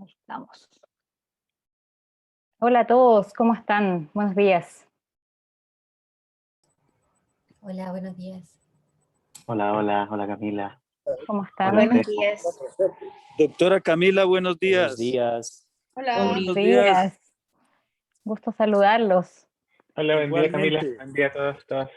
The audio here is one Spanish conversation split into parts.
Ahí estamos. Hola a todos, ¿cómo están? Buenos días. Hola, buenos días. Hola Camila. ¿Cómo están? Buenos días. Doctora Camila, buenos días. Buenos días. Hola. Buenos días. Gusto saludarlos. Hola, buen día Camila. Igualmente. Buen día a todos.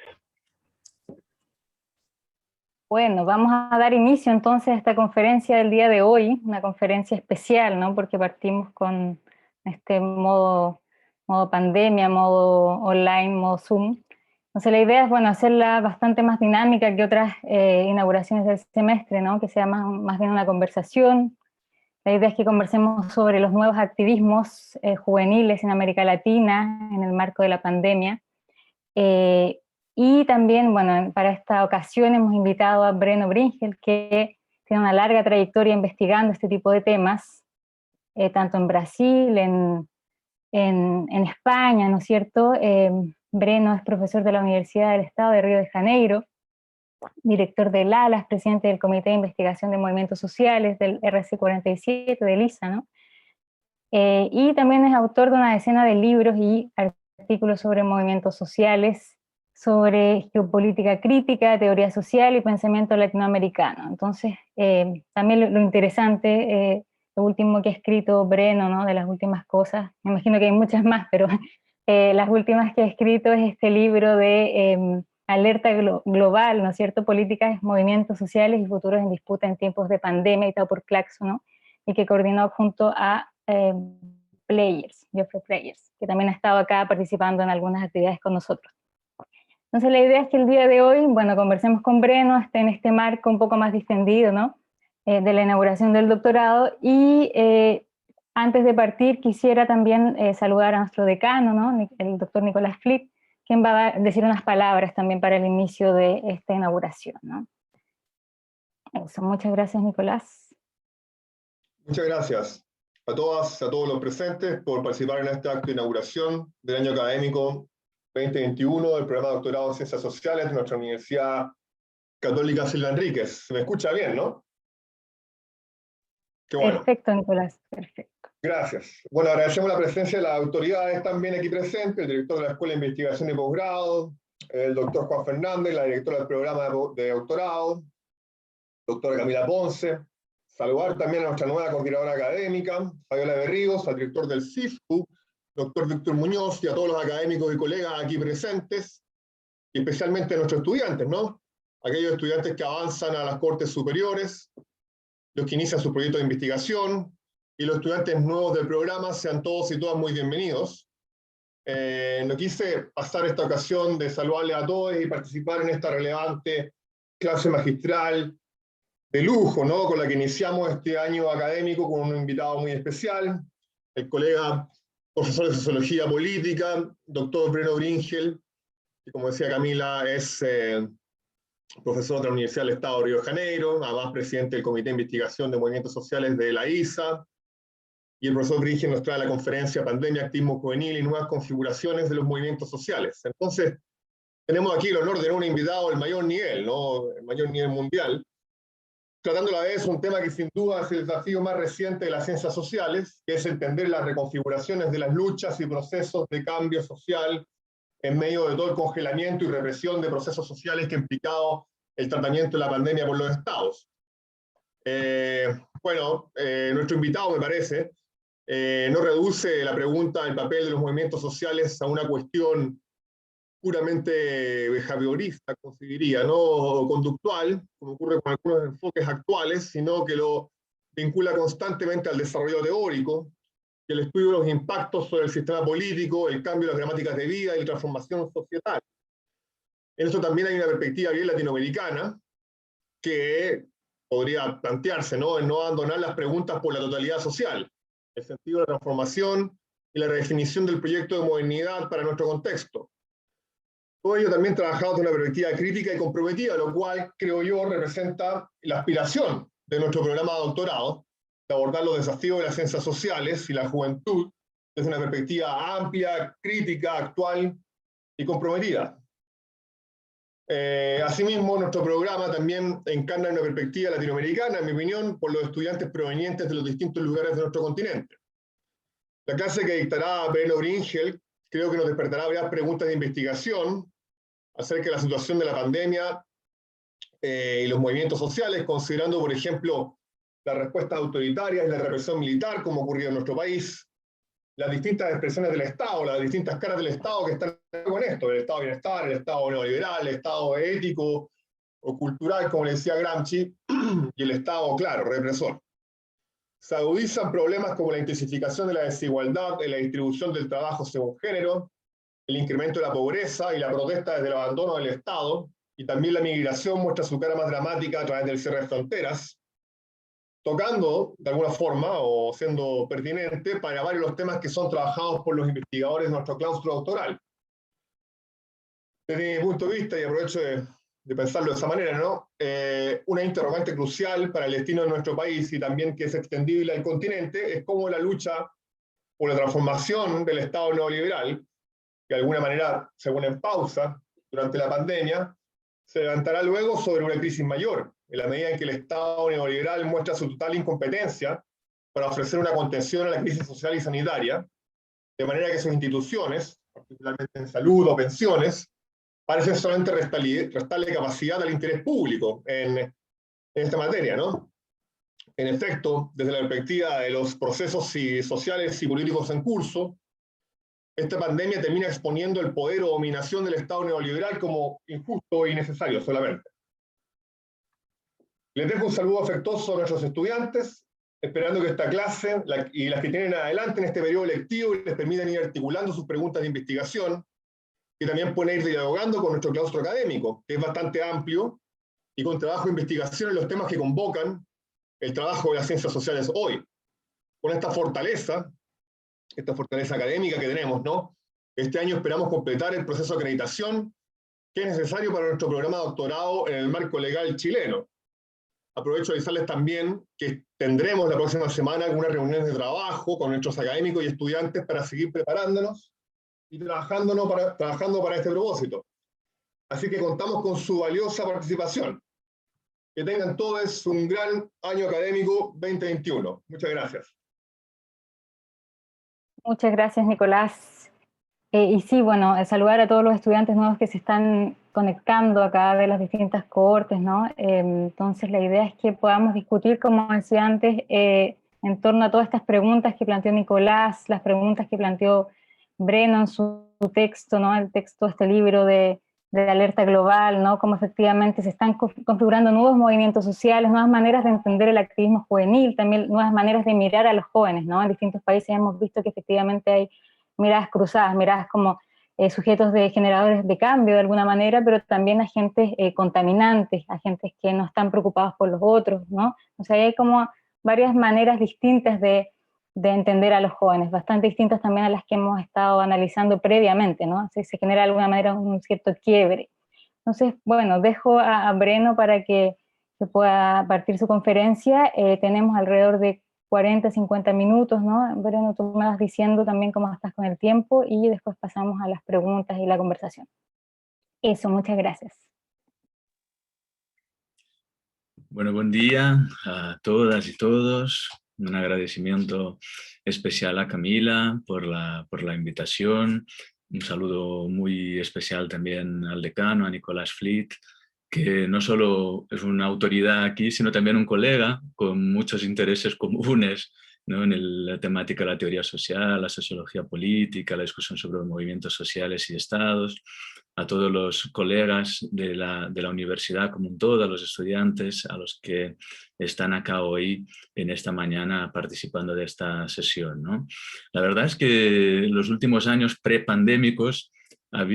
Bueno, vamos a dar inicio entonces a esta conferencia del día de hoy, una conferencia especial, ¿no? Porque partimos con este modo pandemia, modo online, modo Zoom. Entonces la idea es, bueno, hacerla bastante más dinámica que otras inauguraciones del semestre, ¿no? Que sea más bien una conversación. La idea es que conversemos sobre los nuevos activismos juveniles en América Latina en el marco de la pandemia. Y también, bueno, para esta ocasión hemos invitado a Breno Bringel, que tiene una larga trayectoria investigando este tipo de temas, tanto en Brasil, en España, ¿no es cierto? Breno es profesor de la Universidad del Estado de Río de Janeiro, director del ALAS, presidente del Comité de Investigación de Movimientos Sociales, del RC47, del ISA, ¿no? Y también es autor de una decena de libros y artículos sobre movimientos sociales, sobre geopolítica crítica, teoría social y pensamiento latinoamericano. Entonces, también lo interesante, lo último que ha escrito Breno, ¿no? De las últimas cosas, me imagino que hay muchas más, pero las últimas que ha escrito es este libro de Alerta Global, ¿no es cierto? Políticas, movimientos sociales y futuros en disputa en tiempos de pandemia, editado por Claxo, ¿no? Y que coordinó junto a Geoffrey Players, que también ha estado acá participando en algunas actividades con nosotros. Entonces la idea es que el día de hoy, bueno, conversemos con Breno en este marco un poco más distendido, ¿no? De la inauguración del doctorado, y antes de partir quisiera también saludar a nuestro decano, ¿no? El doctor Nicolás Flip, quien va a decir unas palabras también para el inicio de esta inauguración, ¿no? Eso, muchas gracias, Nicolás. Muchas gracias a todas, a todos los presentes por participar en este acto de inauguración del año académico 2021 del programa de doctorado en Ciencias Sociales de nuestra Universidad Católica Silva Enríquez. ¿Se me escucha bien, no? Qué bueno. Perfecto, Nicolás, perfecto. Gracias. Bueno, agradecemos la presencia de las autoridades también aquí presentes, el director de la Escuela de Investigación y Posgrado, el doctor Juan Fernández, la directora del programa de doctorado, doctora Camila Ponce. Saludar también a nuestra nueva coordinadora académica, Fabiola Berríos, al director del CIFU, doctor Víctor Muñoz, y a todos los académicos y colegas aquí presentes, y especialmente a nuestros estudiantes, ¿no? Aquellos estudiantes que avanzan a las cortes superiores, los que inician su proyecto de investigación, y los estudiantes nuevos del programa, sean todos y todas muy bienvenidos. No quise pasar esta ocasión de saludarles a todos y participar en esta relevante clase magistral de lujo, ¿no? Con la que iniciamos este año académico con un invitado muy especial, el colega profesor de Sociología Política, doctor Breno Bringel, que como decía Camila es profesor de la Universidad del Estado de Río de Janeiro, además presidente del Comité de Investigación de Movimientos Sociales de la ISA, y el profesor Bringel nos trae la conferencia Pandemia, Activismo Juvenil y Nuevas Configuraciones de los Movimientos Sociales. Entonces, tenemos aquí el honor de tener un invitado del mayor nivel, ¿no? El mayor nivel mundial, tratando a la vez un tema que sin duda es el desafío más reciente de las ciencias sociales, que es entender las reconfiguraciones de las luchas y procesos de cambio social en medio de todo el congelamiento y represión de procesos sociales que ha implicado el tratamiento de la pandemia por los estados. Nuestro invitado, me parece, no reduce la pregunta del papel de los movimientos sociales a una cuestión puramente behaviorista, como se diría, ¿no? O conductual, como ocurre con algunos enfoques actuales, sino que lo vincula constantemente al desarrollo teórico y el estudio de los impactos sobre el sistema político, el cambio de las gramáticas de vida y la transformación societal. En eso también hay una perspectiva bien latinoamericana que podría plantearse, ¿no? En no abandonar las preguntas por la totalidad social, el sentido de la transformación y la redefinición del proyecto de modernidad para nuestro contexto. Todo ello también trabajado desde una perspectiva crítica y comprometida, lo cual, creo yo, representa la aspiración de nuestro programa de doctorado, de abordar los desafíos de las ciencias sociales y la juventud desde una perspectiva amplia, crítica, actual y comprometida. Asimismo, nuestro programa también encarna una perspectiva latinoamericana, en mi opinión, por los estudiantes provenientes de los distintos lugares de nuestro continente. La clase que dictará Breno Bringel creo que nos despertará varias preguntas de investigación acerca de la situación de la pandemia y los movimientos sociales, considerando, por ejemplo, las respuestas autoritarias y la represión militar, como ocurrió en nuestro país, las distintas expresiones del Estado, las distintas caras del Estado que están con esto, el Estado de bienestar, el Estado neoliberal, el Estado ético o cultural, como le decía Gramsci, y el Estado, claro, represor. Se agudizan problemas como la intensificación de la desigualdad en la distribución del trabajo según género, el incremento de la pobreza y la protesta desde el abandono del Estado, y también la migración muestra su cara más dramática a través del cierre de fronteras, tocando de alguna forma o siendo pertinente para varios de los temas que son trabajados por los investigadores de nuestro claustro doctoral. Desde mi punto de vista, y aprovecho de pensarlo de esa manera, ¿no? Una interrogante crucial para el destino de nuestro país y también que es extendible al continente es cómo la lucha por la transformación del Estado neoliberal, que de alguna manera se pone en pausa durante la pandemia, se levantará luego sobre una crisis mayor, en la medida en que el Estado neoliberal muestra su total incompetencia para ofrecer una contención a la crisis social y sanitaria, de manera que sus instituciones, particularmente en salud o pensiones, parecen solamente restarle capacidad al interés público en esta materia, ¿no? En efecto, desde la perspectiva de los procesos sociales y políticos en curso, esta pandemia termina exponiendo el poder o dominación del Estado neoliberal como injusto e innecesario solamente. Les dejo un saludo afectuoso a nuestros estudiantes, esperando que esta clase y las que tienen adelante en este periodo lectivo les permitan ir articulando sus preguntas de investigación, que también pueden ir dialogando con nuestro claustro académico, que es bastante amplio, y con trabajo de investigación en los temas que convocan el trabajo de las ciencias sociales hoy. Con esta fortaleza académica que tenemos, ¿no? Este año esperamos completar el proceso de acreditación que es necesario para nuestro programa de doctorado en el marco legal chileno. Aprovecho de avisarles también que tendremos la próxima semana algunas reuniones de trabajo con nuestros académicos y estudiantes para seguir preparándonos y trabajando para este propósito. Así que contamos con su valiosa participación. Que tengan todos un gran año académico 2021. Muchas gracias. Muchas gracias, Nicolás. Y sí, bueno, saludar a todos los estudiantes nuevos que se están conectando acá de las distintas cohortes, ¿no? Entonces la idea es que podamos discutir, como decía antes, en torno a todas estas preguntas que planteó Nicolás, las preguntas que planteó Breno en su texto, ¿no? El texto, este libro de alerta global, ¿no? Cómo efectivamente se están configurando nuevos movimientos sociales, nuevas maneras de entender el activismo juvenil, también nuevas maneras de mirar a los jóvenes, ¿no? En distintos países hemos visto que efectivamente hay miradas cruzadas, miradas como sujetos de generadores de cambio de alguna manera, pero también agentes contaminantes, agentes que no están preocupados por los otros, ¿no? O sea, hay como varias maneras distintas de entender a los jóvenes, bastante distintas también a las que hemos estado analizando previamente, ¿no? Así se genera de alguna manera un cierto quiebre. Entonces, bueno, dejo a Breno para que pueda partir su conferencia. Tenemos alrededor de 40, 50 minutos, ¿no? Breno, tú me vas diciendo también cómo estás con el tiempo y después pasamos a las preguntas y la conversación. Eso, muchas gracias. Bueno, buen día a todas y todos. Un agradecimiento especial a Camila por la invitación. Un saludo muy especial también al decano, a Nicolás Fliet, que no solo es una autoridad aquí, sino también un colega con muchos intereses comunes, ¿no? En la temática de la teoría social, la sociología política, la discusión sobre los movimientos sociales y estados, a todos los colegas de la universidad como un todo, a los estudiantes, a los que están acá hoy en esta mañana participando de esta sesión, ¿no? La verdad es que en los últimos años prepandémicos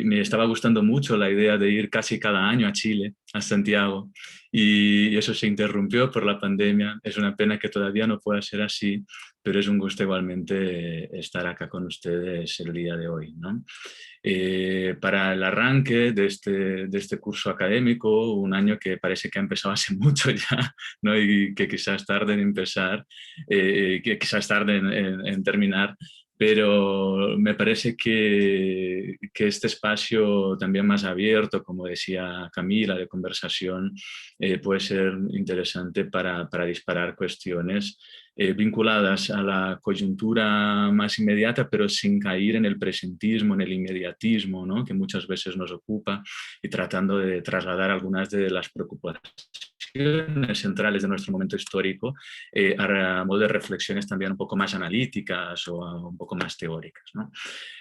me estaba gustando mucho la idea de ir casi cada año a Chile, a Santiago, y eso se interrumpió por la pandemia. Es una pena que todavía no pueda ser así, pero es un gusto igualmente estar acá con ustedes el día de hoy, ¿no? Para el arranque de este curso académico, un año que parece que ha empezado hace mucho ya, ¿no? Y que quizás tarde en empezar, que quizás tarde en terminar, pero me parece que este espacio también más abierto, como decía Camila, de conversación, puede ser interesante para disparar cuestiones vinculadas a la coyuntura más inmediata, pero sin caer en el presentismo, en el inmediatismo, ¿no?, que muchas veces nos ocupa, y tratando de trasladar algunas de las preocupaciones centrales de nuestro momento histórico a modo de reflexiones también un poco más analíticas o un poco más teóricas, ¿no?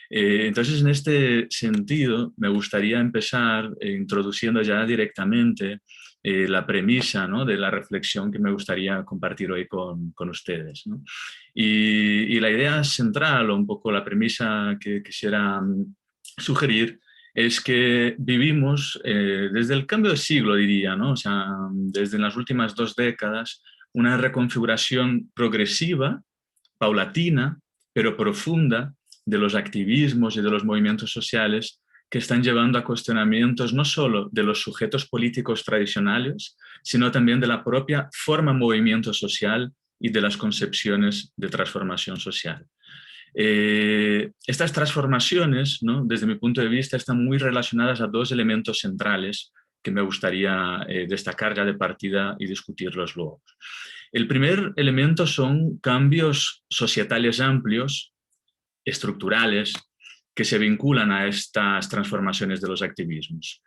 Entonces, en este sentido, me gustaría empezar introduciendo ya directamente la premisa, ¿no?, de la reflexión que me gustaría compartir hoy con ustedes, ¿no? Y la idea central, o un poco la premisa que quisiera sugerir, es que vivimos desde el cambio de siglo, diría, ¿no? O sea, desde las últimas 2 décadas, una reconfiguración progresiva, paulatina, pero profunda, de los activismos y de los movimientos sociales que están llevando a cuestionamientos no solo de los sujetos políticos tradicionales, sino también de la propia forma movimiento social y de las concepciones de transformación social. Estas transformaciones, ¿no?, desde mi punto de vista, están muy relacionadas a 2 elementos centrales que me gustaría destacar ya de partida y discutirlos luego. El primer elemento son cambios societales amplios, estructurales, que se vinculan a estas transformaciones de los activismos.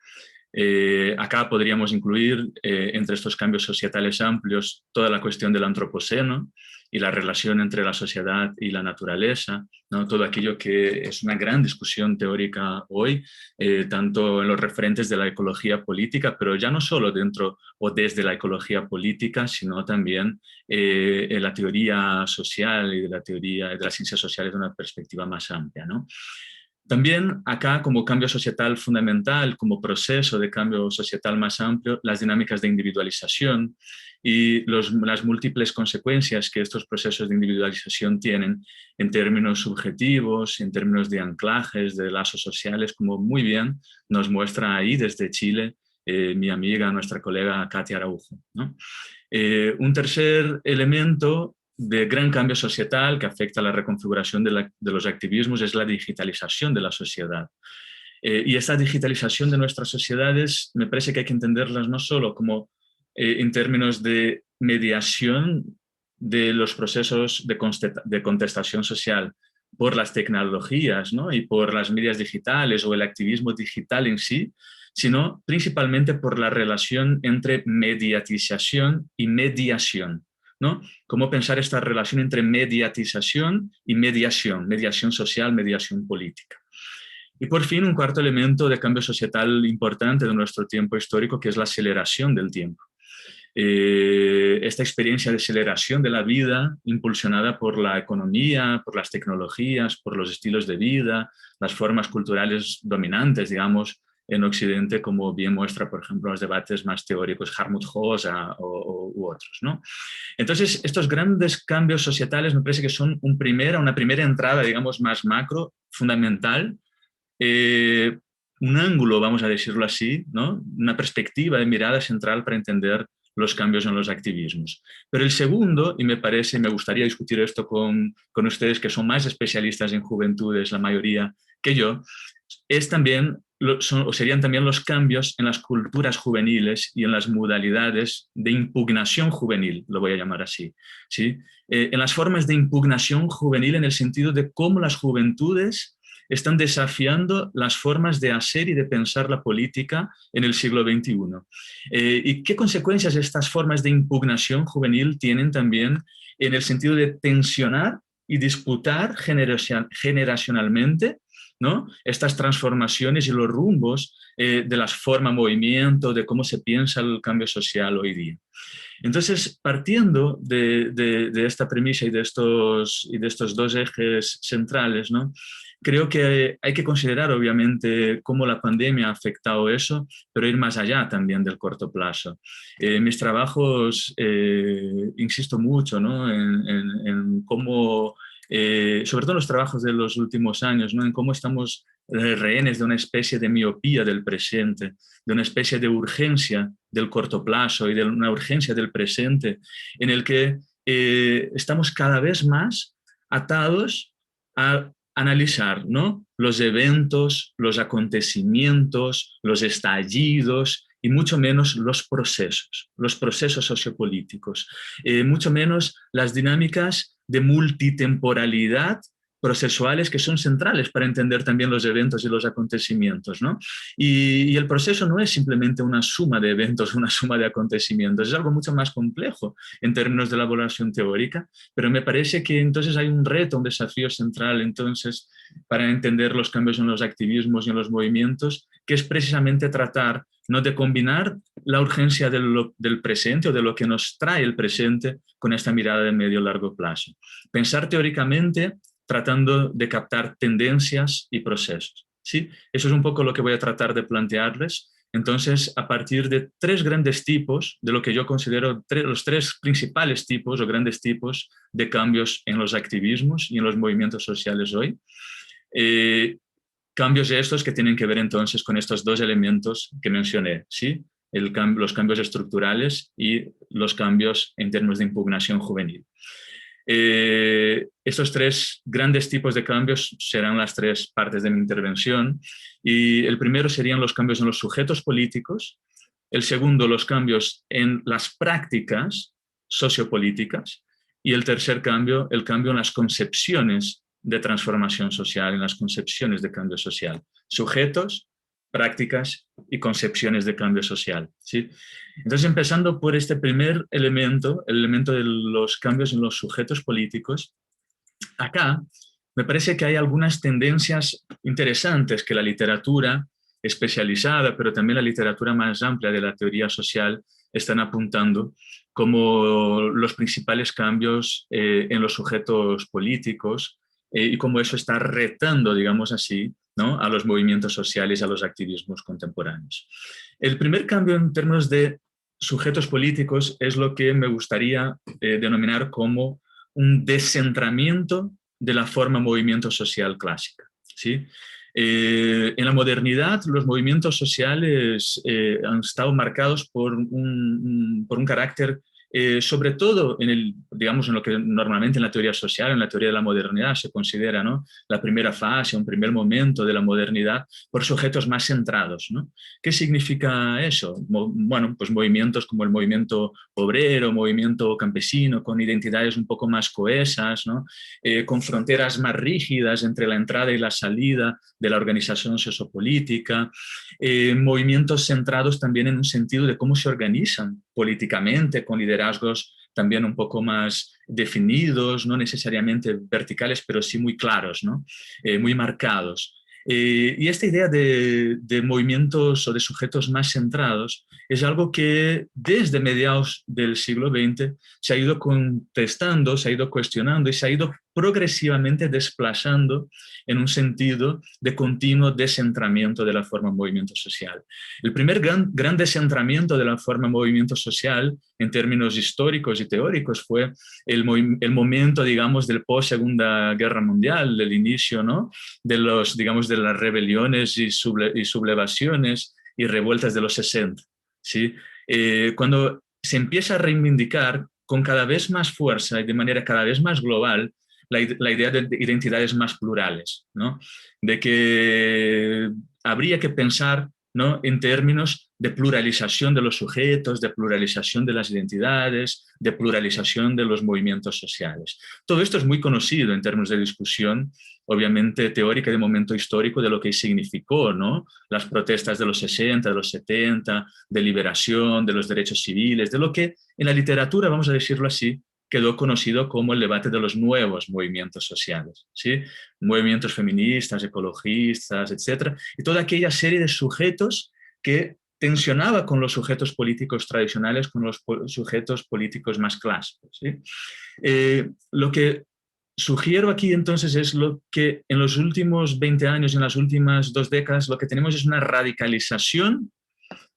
Acá podríamos incluir entre estos cambios societales amplios toda la cuestión del antropoceno y la relación entre la sociedad y la naturaleza, ¿no?, todo aquello que es una gran discusión teórica hoy, tanto en los referentes de la ecología política, pero ya no solo dentro o desde la ecología política, sino también en la teoría social y de la teoría de las ciencias sociales de una perspectiva más amplia, ¿no? También acá, como cambio societal fundamental, como proceso de cambio societal más amplio, las dinámicas de individualización y las múltiples consecuencias que estos procesos de individualización tienen en términos subjetivos, en términos de anclajes, de lazos sociales, como muy bien nos muestra ahí desde Chile mi amiga, nuestra colega Katia Araujo, ¿no? Un tercer elemento de gran cambio societal que afecta a la reconfiguración de los activismos es la digitalización de la sociedad. Y esta digitalización de nuestras sociedades me parece que hay que entenderlas no solo como en términos de mediación de los procesos de contestación social por las tecnologías, ¿no?, y por las medias digitales o el activismo digital en sí, sino principalmente por la relación entre mediatización y mediación, ¿no? Cómo pensar esta relación entre mediatización y mediación social, mediación política. Y por fin, un cuarto elemento de cambio societal importante de nuestro tiempo histórico, que es la aceleración del tiempo. Esta experiencia de aceleración de la vida, impulsionada por la economía, por las tecnologías, por los estilos de vida, las formas culturales dominantes, digamos, en Occidente, como bien muestra, por ejemplo, los debates más teóricos, Hartmut Rosa u otros, ¿no? Entonces, estos grandes cambios societales me parece que son una primera entrada, digamos, más macro, fundamental, un ángulo, vamos a decirlo así, ¿no?, una perspectiva de mirada central para entender los cambios en los activismos. Pero el segundo, y me gustaría discutir esto con ustedes, que son más especialistas en juventudes, la mayoría que yo, es también, serían también los cambios en las culturas juveniles y en las modalidades de impugnación juvenil, lo voy a llamar así, ¿sí? En las formas de impugnación juvenil, en el sentido de cómo las juventudes están desafiando las formas de hacer y de pensar la política en el siglo XXI. ¿Y qué consecuencias estas formas de impugnación juvenil tienen también en el sentido de tensionar y disputar generacionalmente, ¿no?, estas transformaciones y los rumbos de las formas movimiento, de cómo se piensa el cambio social hoy día? Entonces, partiendo de esta premisa y de estos 2 ejes centrales, ¿no?, creo que hay que considerar, obviamente, cómo la pandemia ha afectado eso, pero ir más allá también del corto plazo. Mis trabajos, insisto mucho, ¿no?, en cómo, sobre todo los trabajos de los últimos años, ¿no?, en cómo estamos rehenes de una especie de miopía del presente, de una especie de urgencia del corto plazo y de una urgencia del presente, en el que estamos cada vez más atados a analizar, ¿no?, los eventos, los acontecimientos, los estallidos y mucho menos los procesos sociopolíticos, mucho menos las dinámicas de multitemporalidad procesuales que son centrales para entender también los eventos y los acontecimientos, ¿no? Y el proceso no es simplemente una suma de eventos, una suma de acontecimientos, es algo mucho más complejo en términos de la evaluación teórica, pero me parece que entonces hay un reto, un desafío central entonces para entender los cambios en los activismos y en los movimientos, que es precisamente tratar no de combinar la urgencia del presente o de lo que nos trae el presente con esta mirada de medio y largo plazo. Pensar teóricamente tratando de captar tendencias y procesos, ¿sí? Eso es un poco lo que voy a tratar de plantearles. Entonces, a partir de tres grandes tipos, de lo que yo considero los tres principales tipos o grandes tipos de cambios en los activismos y en los movimientos sociales hoy. Cambios estos que tienen que ver entonces con estos dos elementos que mencioné, ¿sí? Los cambios estructurales y los cambios en términos de impugnación juvenil. Estos tres grandes tipos de cambios serán las tres partes de mi intervención, y el primero serían los cambios en los sujetos políticos, el segundo los cambios en las prácticas sociopolíticas, y el tercer cambio, el cambio en las concepciones de transformación social, en las concepciones de cambio social. Sujetos, prácticas y concepciones de cambio social, ¿sí? Entonces, empezando por este primer elemento, el elemento de los cambios en los sujetos políticos, acá me parece que hay algunas tendencias interesantes que la literatura especializada, pero también la literatura más amplia de la teoría social están apuntando como los principales cambios en los sujetos políticos, y cómo eso está retando, digamos así, ¿no?, a los movimientos sociales, a los activismos contemporáneos. El primer cambio en términos de sujetos políticos es lo que me gustaría denominar como un descentramiento de la forma movimiento social clásica, ¿sí? En la modernidad, los movimientos sociales han estado marcados por un carácter, sobre todo digamos, en lo que normalmente en la teoría social, en la teoría de la modernidad se considera, ¿no?, la primera fase, un primer momento de la modernidad, por sujetos más centrados, ¿no? ¿Qué significa eso? Bueno, pues movimientos como el movimiento obrero, movimiento campesino, con identidades un poco más cohesas, ¿no?, con fronteras más rígidas entre la entrada y la salida de la organización sociopolítica, movimientos centrados también en un sentido de cómo se organizan políticamente, con liderazgos también un poco más definidos, no necesariamente verticales, pero sí muy claros, ¿no?, muy marcados. Y esta idea de movimientos o de sujetos más centrados es algo que desde mediados del siglo XX se ha ido contestando, se ha ido cuestionando y se ha ido progresivamente desplazando en un sentido de continuo descentramiento de la forma movimiento social. El primer gran descentramiento de la forma movimiento social en términos históricos y teóricos fue el momento, digamos, del post-Segunda Guerra Mundial, del inicio, ¿no?, de las rebeliones y sublevaciones y revueltas de los 60, ¿sí? Cuando se empieza a reivindicar con cada vez más fuerza y de manera cada vez más global la idea de identidades más plurales, ¿no?, de que habría que pensar, ¿no?, en términos de pluralización de los sujetos, de pluralización de las identidades, de pluralización de los movimientos sociales. Todo esto es muy conocido en términos de discusión, obviamente teórica de momento histórico, de lo que significó, ¿no?, las protestas de los 60, de los 70, de liberación, de los derechos civiles, de lo que en la literatura, vamos a decirlo así, quedó conocido como el debate de los nuevos movimientos sociales, ¿sí? Movimientos feministas, ecologistas, etc. Y toda aquella serie de sujetos que tensionaba con los sujetos políticos tradicionales, con los sujetos políticos más clásicos, ¿sí? Lo que sugiero aquí entonces es lo que en los últimos 20 años, en las últimas 2 décadas, lo que tenemos es una radicalización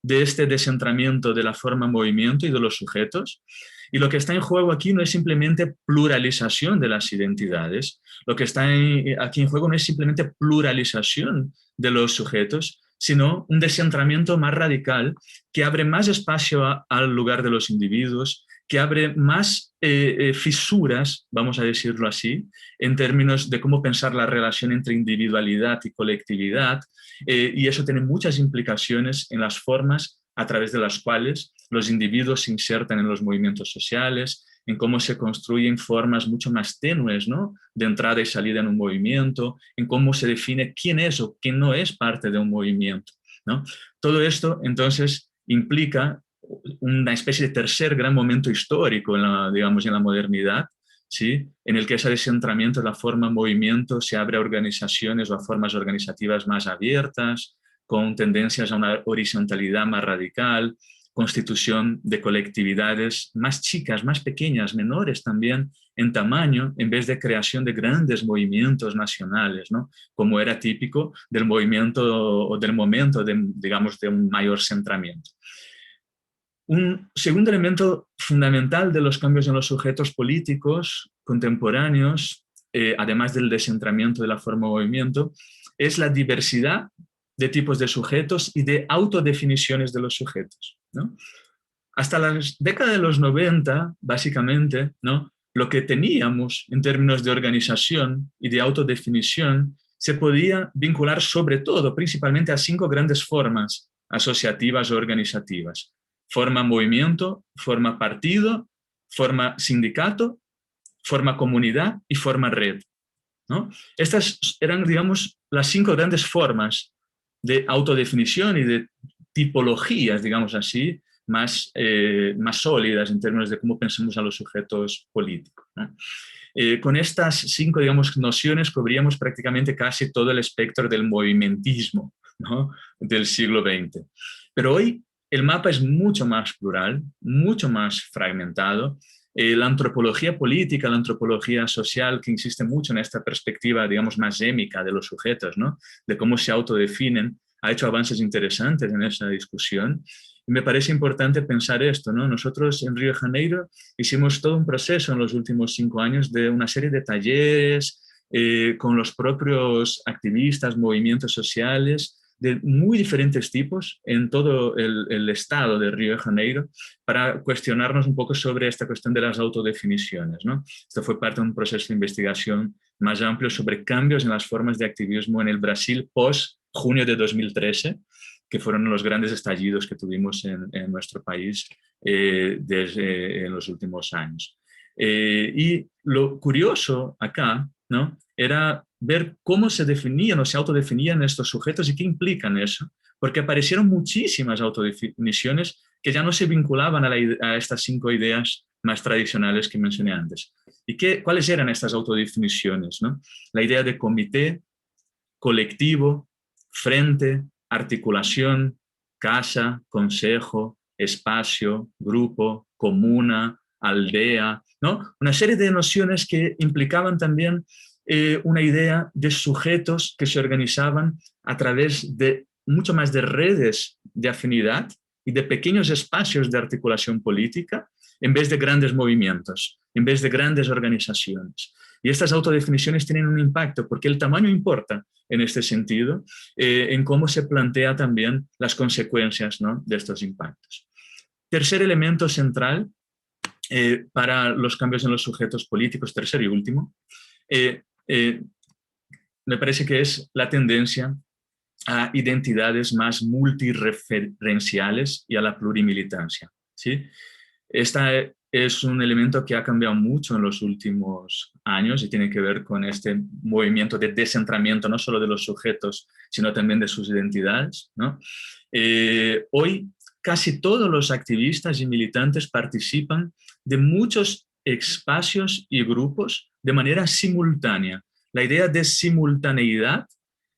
de este descentramiento de la forma movimiento y de los sujetos. Y lo que está en juego aquí no es simplemente pluralización de las identidades, lo que está aquí en juego no es simplemente pluralización de los sujetos, sino un descentramiento más radical que abre más espacio al lugar de los individuos, que abre más fisuras, vamos a decirlo así, en términos de cómo pensar la relación entre individualidad y colectividad, y eso tiene muchas implicaciones en las formas a través de las cuales los individuos se insertan en los movimientos sociales, en cómo se construyen formas mucho más tenues, ¿no?, de entrada y salida en un movimiento, en cómo se define quién es o quién no es parte de un movimiento, ¿no? Todo esto, entonces, implica una especie de tercer gran momento histórico en la modernidad, ¿sí?, en el que ese descentramiento de la forma movimiento se abre a organizaciones o a formas organizativas más abiertas, con tendencias a una horizontalidad más radical, constitución de colectividades más chicas, más pequeñas, menores también en tamaño, en vez de creación de grandes movimientos nacionales, ¿no?, como era típico del movimiento o del momento de, digamos, de un mayor centramiento. Un segundo elemento fundamental de los cambios en los sujetos políticos contemporáneos, además del descentramiento de la forma de movimiento, es la diversidad de tipos de sujetos y de autodefiniciones de los sujetos, ¿no? Hasta la década de los 90, básicamente, ¿no?, lo que teníamos en términos de organización y de autodefinición se podía vincular sobre todo, principalmente, a 5 grandes formas asociativas o organizativas: forma movimiento, forma partido, forma sindicato, forma comunidad y forma red, ¿no? Estas eran, digamos, las 5 grandes formas de autodefinición y de tipologías, digamos así, más sólidas en términos de cómo pensamos a los sujetos políticos, ¿no? Con estas 5, digamos, nociones cubríamos prácticamente casi todo el espectro del movimentismo, ¿no?, del siglo XX. Pero hoy el mapa es mucho más plural, mucho más fragmentado. La antropología política, la antropología social, que insiste mucho en esta perspectiva, digamos, más émica de los sujetos, ¿no?, de cómo se autodefinen, ha hecho avances interesantes en esa discusión. Y me parece importante pensar esto, ¿no? Nosotros en Río de Janeiro hicimos todo un proceso en los últimos 5 años de una serie de talleres con los propios activistas, movimientos sociales, de muy diferentes tipos en todo el estado de Río de Janeiro, para cuestionarnos un poco sobre esta cuestión de las autodefiniciones, ¿no? Esto fue parte de un proceso de investigación más amplio sobre cambios en las formas de activismo en el Brasil post-junio de 2013, que fueron los grandes estallidos que tuvimos en nuestro país desde en los últimos años. Y lo curioso acá, ¿no?, era ver cómo se definían o se autodefinían estos sujetos y qué implican eso, porque aparecieron muchísimas autodefiniciones que ya no se vinculaban a estas 5 ideas más tradicionales que mencioné antes. ¿Y cuáles eran estas autodefiniciones, ¿no? La idea de comité, colectivo, frente, articulación, casa, consejo, espacio, grupo, comuna, aldea, ¿no? Una serie de nociones que implicaban también una idea de sujetos que se organizaban a través de mucho más de redes de afinidad y de pequeños espacios de articulación política, en vez de grandes movimientos, en vez de grandes organizaciones. Y estas autodefiniciones tienen un impacto, porque el tamaño importa en este sentido, en cómo se plantea también las consecuencias, ¿no?, de estos impactos. Tercer elemento central para los cambios en los sujetos políticos, tercero y último, me parece que es la tendencia a identidades más multireferenciales y a la plurimilitancia, ¿sí? Este es un elemento que ha cambiado mucho en los últimos años y tiene que ver con este movimiento de descentramiento, no solo de los sujetos, sino también de sus identidades, ¿no? Hoy casi todos los activistas y militantes participan de muchos espacios y grupos de manera simultánea. La idea de simultaneidad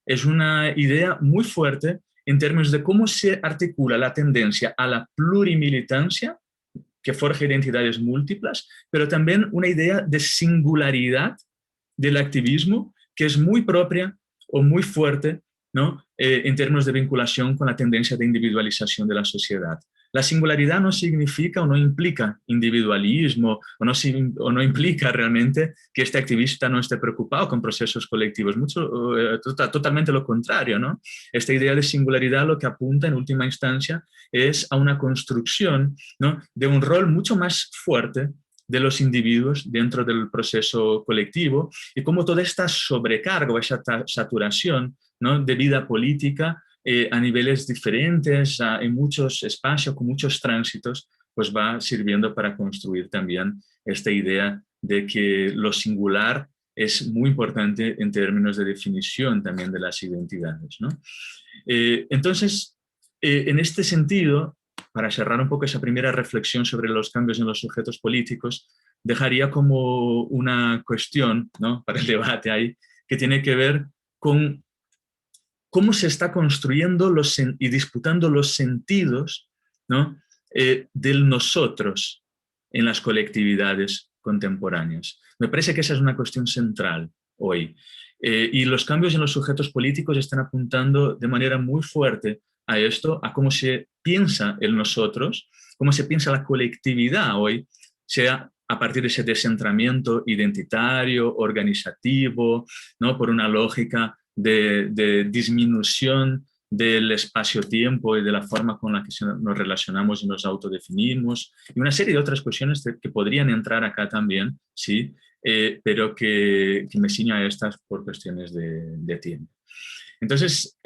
es una idea muy fuerte en términos de cómo se articula la tendencia a la plurimilitancia, que forja identidades múltiples, pero también una idea de singularidad del activismo que es muy propia o muy fuerte, ¿no?, en términos de vinculación con la tendencia de individualización de la sociedad. la singularidad no significa o no implica individualismo o no implica realmente que este activista no esté preocupado con procesos colectivos. Totalmente lo contrario, ¿no? Esta idea de singularidad lo que apunta en última instancia es a una construcción, ¿no?, de un rol mucho más fuerte de los individuos dentro del proceso colectivo y cómo toda esta sobrecarga o esa saturación, ¿no?, de vida política a niveles diferentes, en muchos espacios, con muchos tránsitos, pues va sirviendo para construir también esta idea de que lo singular es muy importante en términos de definición también de las identidades, ¿no? Entonces, en este sentido, para cerrar un poco esa primera reflexión sobre los cambios en los sujetos políticos, dejaría como una cuestión, ¿no?, para el debate ahí, que tiene que ver con cómo se está construyendo y disputando los sentidos, ¿no?, del nosotros en las colectividades contemporáneas. Me parece que esa es una cuestión central hoy. Y los cambios en los sujetos políticos están apuntando de manera muy fuerte a esto, a cómo se piensa el nosotros, cómo se piensa la colectividad hoy, sea a partir de ese descentramiento identitario, organizativo, ¿no?, por una lógica de disminución del espacio-tiempo y de la forma con la que nos relacionamos y nos autodefinimos, y una serie de otras cuestiones que podrían entrar acá también, sí, pero que me ciño a estas por cuestiones de tiempo. Entonces,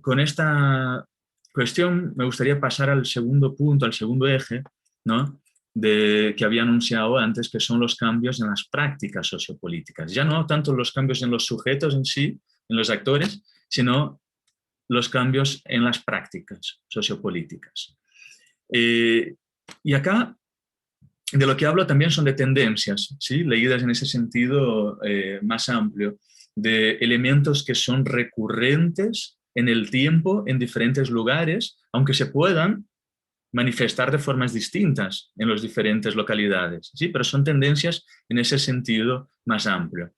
con esta cuestión me gustaría pasar al segundo punto, al segundo eje, ¿no?, que había anunciado antes, que son los cambios en las prácticas sociopolíticas. Ya no tanto los cambios en los sujetos en sí, en los actores, sino los cambios en las prácticas sociopolíticas. Y acá de lo que hablo también son de tendencias, ¿sí?, leídas en ese sentido más amplio, de elementos que son recurrentes en el tiempo, en diferentes lugares, aunque se puedan manifestar de formas distintas en las diferentes localidades, ¿sí?, pero son tendencias en ese sentido más amplio.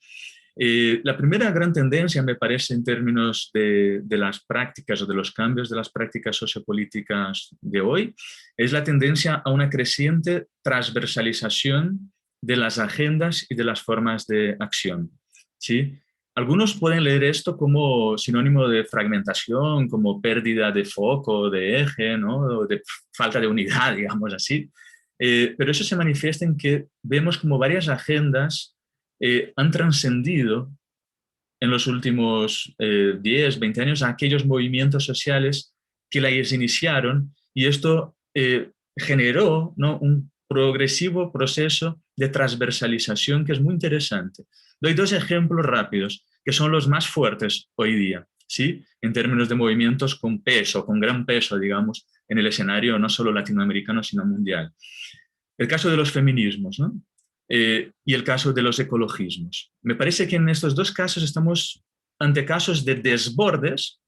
La primera gran tendencia, me parece, en términos de las prácticas o de los cambios de las prácticas sociopolíticas de hoy, es la tendencia a una creciente transversalización de las agendas y de las formas de acción, ¿sí? Algunos pueden leer esto como sinónimo de fragmentación, como pérdida de foco, de eje, ¿no?, de falta de unidad, digamos así. Pero eso se manifiesta en que vemos como varias agendas han trascendido en los últimos 10, 20 años a aquellos movimientos sociales que las iniciaron, y esto generó, ¿no?, un progresivo proceso de transversalización que es muy interesante. Doy dos ejemplos rápidos, que son los más fuertes hoy día, ¿sí?, en términos de movimientos con peso, con gran peso, digamos, en el escenario no solo latinoamericano, sino mundial. El caso de los feminismos, ¿no?, y el caso de los ecologismos. Me parece que en estos dos casos estamos ante casos de desbordes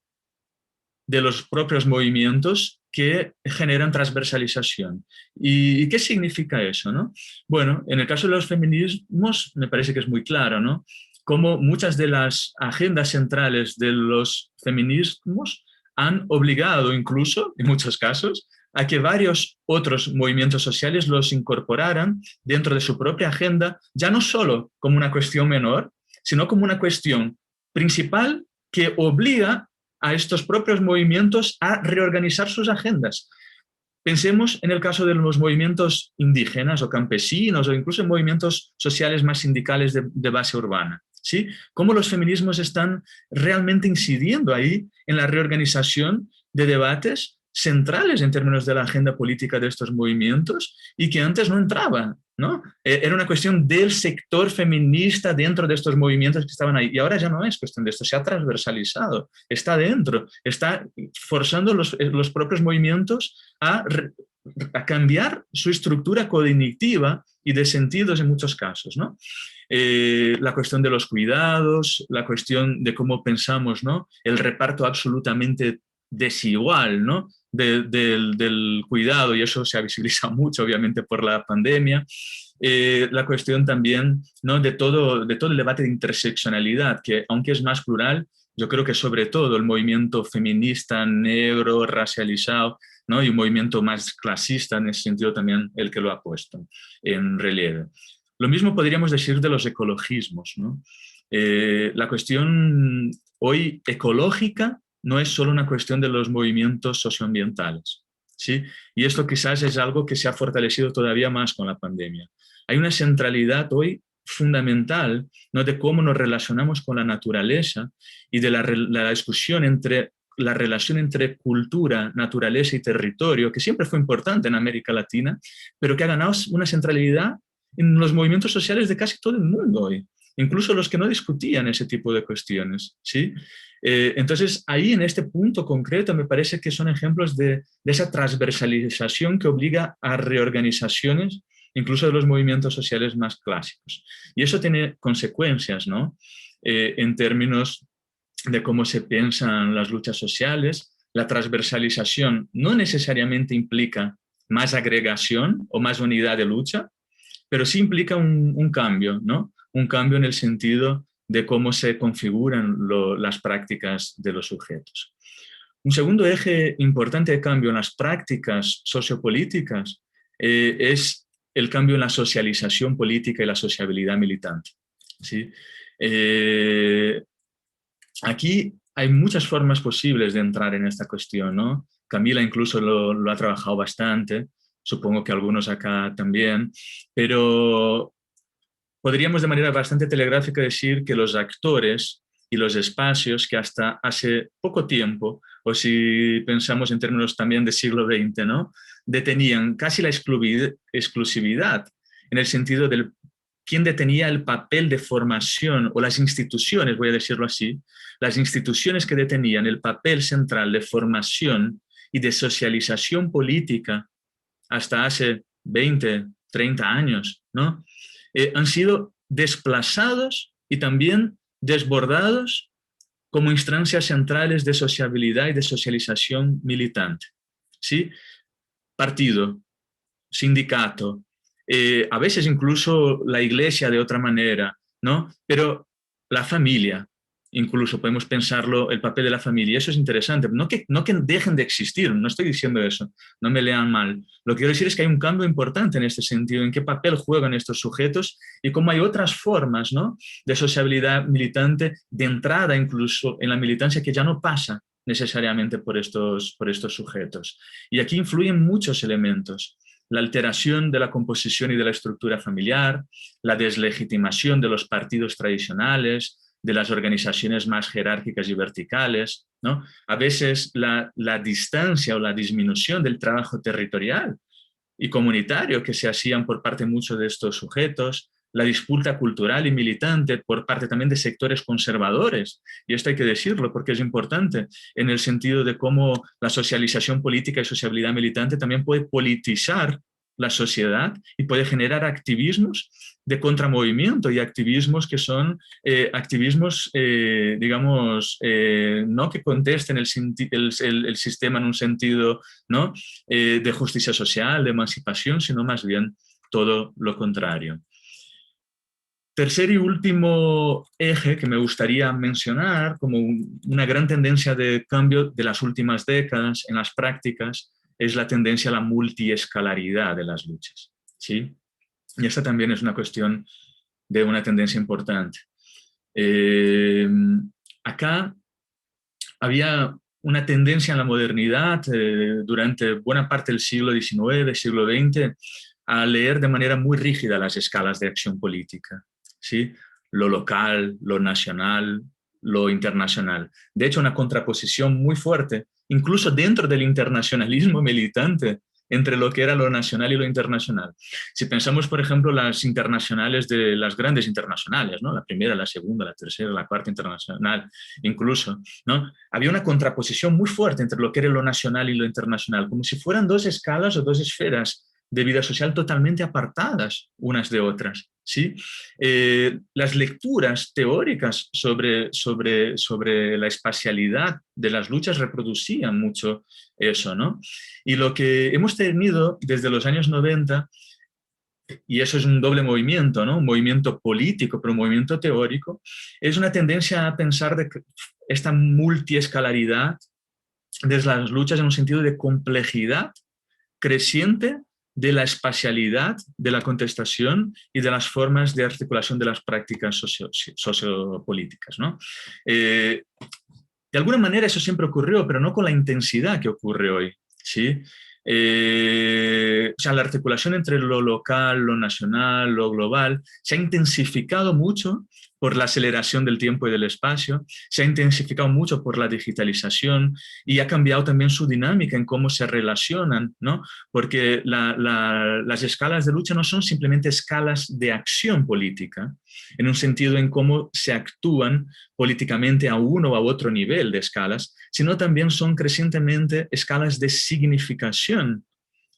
de los propios movimientos que generan transversalización. ¿Y qué significa eso, no? Bueno, en el caso de los feminismos me parece que es muy claro, ¿no?, cómo muchas de las agendas centrales de los feminismos han obligado incluso, en muchos casos, a que varios otros movimientos sociales los incorporaran dentro de su propia agenda, ya no solo como una cuestión menor, sino como una cuestión principal que obliga a estos propios movimientos a reorganizar sus agendas. Pensemos en el caso de los movimientos indígenas o campesinos, o incluso en movimientos sociales más sindicales de base urbana, ¿sí? Cómo los feminismos están realmente incidiendo ahí en la reorganización de debates centrales en términos de la agenda política de estos movimientos y que antes no entraban, ¿no? Era una cuestión del sector feminista dentro de estos movimientos que estaban ahí, y ahora ya no es cuestión de esto, se ha transversalizado, está dentro, está forzando los propios movimientos a cambiar su estructura cognitiva y de sentidos en muchos casos, ¿no? La cuestión de los cuidados, la cuestión de cómo pensamos, ¿no?, el reparto absolutamente desigual, ¿no?, del cuidado, y eso se ha visibilizado mucho obviamente por la pandemia. La cuestión también, ¿no?, de todo el debate de interseccionalidad, que aunque es más plural, yo creo que sobre todo el movimiento feminista negro, racializado, ¿no? Y un movimiento más clasista en ese sentido también el que lo ha puesto en relieve. Lo mismo podríamos decir de los ecologismos, ¿no? La cuestión hoy ecológica no es solo una cuestión de los movimientos socioambientales, ¿sí? Y esto quizás es algo que se ha fortalecido todavía más con la pandemia. Hay una centralidad hoy fundamental, ¿no?, de cómo nos relacionamos con la naturaleza y de la discusión entre la relación entre cultura, naturaleza y territorio, que siempre fue importante en América Latina, pero que ha ganado una centralidad en los movimientos sociales de casi todo el mundo hoy, incluso los que no discutían ese tipo de cuestiones, ¿sí? Entonces, ahí en este punto concreto me parece que son ejemplos de esa transversalización que obliga a reorganizaciones incluso de los movimientos sociales más clásicos. Y eso tiene consecuencias, ¿no? En términos de cómo se piensan las luchas sociales. La transversalización no necesariamente implica más agregación o más unidad de lucha, pero sí implica un cambio, ¿no? Un cambio en el sentido de cómo se configuran las prácticas de los sujetos. Un segundo eje importante de cambio en las prácticas sociopolíticas es el cambio en la socialización política y la sociabilidad militante, ¿sí? Aquí hay muchas formas posibles de entrar en esta cuestión, ¿no? Camila incluso lo ha trabajado bastante, supongo que algunos acá también, pero podríamos de manera bastante telegráfica decir que los actores y los espacios que hasta hace poco tiempo, o si pensamos en términos también del siglo XX, ¿no?, detenían casi la exclusividad en el sentido de quién detenía el papel de formación, o las instituciones, voy a decirlo así, las instituciones que detenían el papel central de formación y de socialización política hasta hace 20, 30 años, ¿no? Han sido desplazados y también desbordados como instancias centrales de sociabilidad y de socialización militante, ¿sí? Partido, sindicato, a veces incluso la iglesia de otra manera, ¿no? Pero la familia, incluso podemos pensarlo, el papel de la familia, eso es interesante, no que dejen de existir, no estoy diciendo eso, no me lean mal, lo que quiero decir es que hay un cambio importante en este sentido, en qué papel juegan estos sujetos y cómo hay otras formas, ¿no?, de sociabilidad militante, de entrada incluso en la militancia, que ya no pasa necesariamente por estos sujetos. Y aquí influyen muchos elementos: la alteración de la composición y de la estructura familiar, la deslegitimación de los partidos tradicionales, de las organizaciones más jerárquicas y verticales, ¿no? A veces la distancia o la disminución del trabajo territorial y comunitario que se hacían por parte de muchos de estos sujetos, la disputa cultural y militante por parte también de sectores conservadores, y esto hay que decirlo porque es importante, en el sentido de cómo la socialización política y sociabilidad militante también puede politizar la sociedad y puede generar activismos de contramovimiento y activismos que son activismos, digamos, no que contesten el sistema en un sentido, ¿no?, de justicia social, de emancipación, sino más bien todo lo contrario. Tercer y último eje que me gustaría mencionar como una gran tendencia de cambio de las últimas décadas en las prácticas es la tendencia a la multiescalaridad de las luchas, ¿sí? Y esta también es una cuestión de una tendencia importante. Acá había una tendencia en la modernidad durante buena parte del siglo XIX, siglo XX, a leer de manera muy rígida las escalas de acción política, ¿sí? Lo local, lo nacional, lo internacional. De hecho, una contraposición muy fuerte, incluso dentro del internacionalismo militante, entre lo que era lo nacional y lo internacional. Si pensamos, por ejemplo, las internacionales de las grandes internacionales, ¿no?, la primera, la segunda, la tercera, la cuarta internacional, incluso, ¿no?, había una contraposición muy fuerte entre lo que era lo nacional y lo internacional, como si fueran dos escalas o dos esferas de vida social totalmente apartadas unas de otras, ¿sí? Las lecturas teóricas sobre la espacialidad de las luchas reproducían mucho eso, ¿no? Y lo que hemos tenido desde los años 90, y eso es un doble movimiento, ¿no?, un movimiento político, pero un movimiento teórico, es una tendencia a pensar de esta multiescalaridad desde las luchas en un sentido de complejidad creciente de la espacialidad de la contestación y de las formas de articulación de las prácticas sociopolíticas, ¿no? De alguna manera eso siempre ocurrió, pero no con la intensidad que ocurre hoy, ¿sí? O sea, la articulación entre lo local, lo nacional, lo global, se ha intensificado mucho por la aceleración del tiempo y del espacio, se ha intensificado mucho por la digitalización y ha cambiado también su dinámica en cómo se relacionan, ¿no? Porque las escalas de lucha no son simplemente escalas de acción política, en un sentido en cómo se actúan políticamente a uno o a otro nivel de escalas, sino también son crecientemente escalas de significación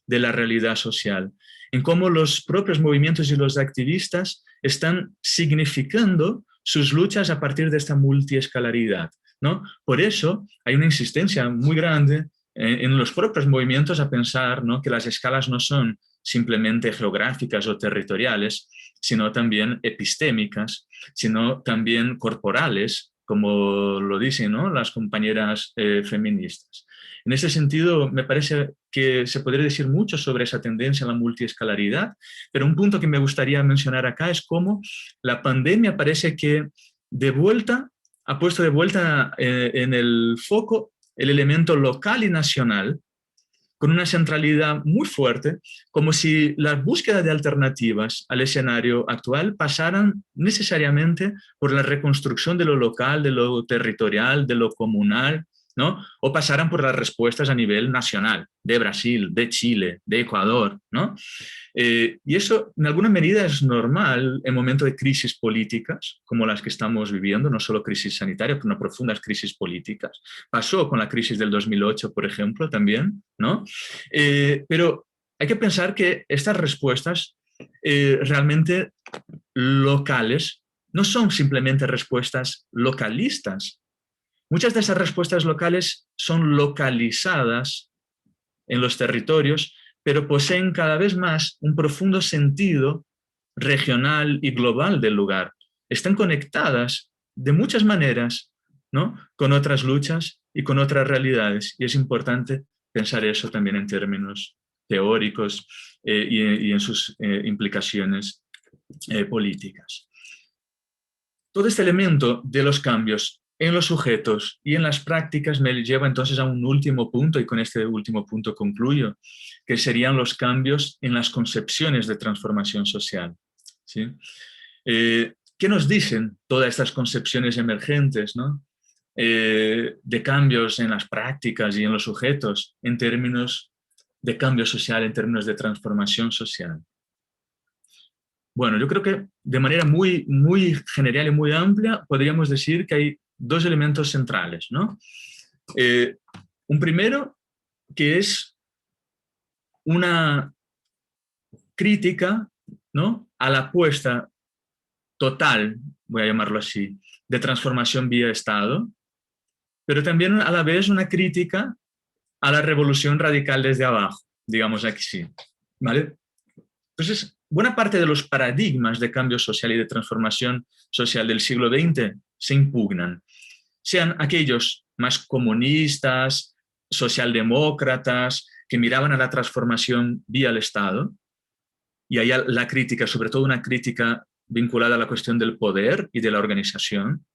de la realidad social, en cómo los propios movimientos y los activistas están significando sus luchas a partir de esta multiescalaridad, ¿no? Por eso hay una insistencia muy grande en los propios movimientos a pensar, ¿no?, que las escalas no son simplemente geográficas o territoriales, sino también epistémicas, sino también corporales, como lo dicen, ¿no?, las compañeras feministas. En ese sentido, me parece que se podría decir mucho sobre esa tendencia a la multiescalaridad, pero un punto que me gustaría mencionar acá es cómo la pandemia parece que ha puesto de vuelta en el foco el elemento local y nacional, con una centralidad muy fuerte, como si la búsqueda de alternativas al escenario actual pasaran necesariamente por la reconstrucción de lo local, de lo territorial, de lo comunal, ¿no? O pasaran por las respuestas a nivel nacional, de Brasil, de Chile, de Ecuador, ¿no? Y eso en alguna medida es normal en momentos de crisis políticas, como las que estamos viviendo, no solo crisis sanitaria, pero profundas crisis políticas. Pasó con la crisis del 2008, por ejemplo, también, ¿no? Pero hay que pensar que estas respuestas realmente locales no son simplemente respuestas localistas. Muchas de esas respuestas locales son localizadas en los territorios, pero poseen cada vez más un profundo sentido regional y global del lugar. Están conectadas de muchas maneras, ¿no?, con otras luchas y con otras realidades. Y es importante pensar eso también en términos teóricos y en sus implicaciones políticas. Todo este elemento de los cambios en los sujetos y en las prácticas me lleva entonces a un último punto, y con este último punto concluyo, que serían los cambios en las concepciones de transformación social, ¿sí? ¿Qué nos dicen todas estas concepciones emergentes, ¿no?, de cambios en las prácticas y en los sujetos en términos de cambio social, en términos de transformación social? Bueno, yo creo que de manera muy, muy general y muy amplia podríamos decir que hay dos elementos centrales, ¿no? Un primero, que es una crítica, ¿no?, a la apuesta total, voy a llamarlo así, de transformación vía Estado, pero también a la vez una crítica a la revolución radical desde abajo, digamos aquí sí, ¿vale? Entonces, buena parte de los paradigmas de cambio social y de transformación social del siglo XX se impugnan, sean aquellos más comunistas, socialdemócratas, que miraban a la transformación vía el Estado, y ahí la crítica, sobre todo una crítica vinculada a la cuestión del poder y de la organización,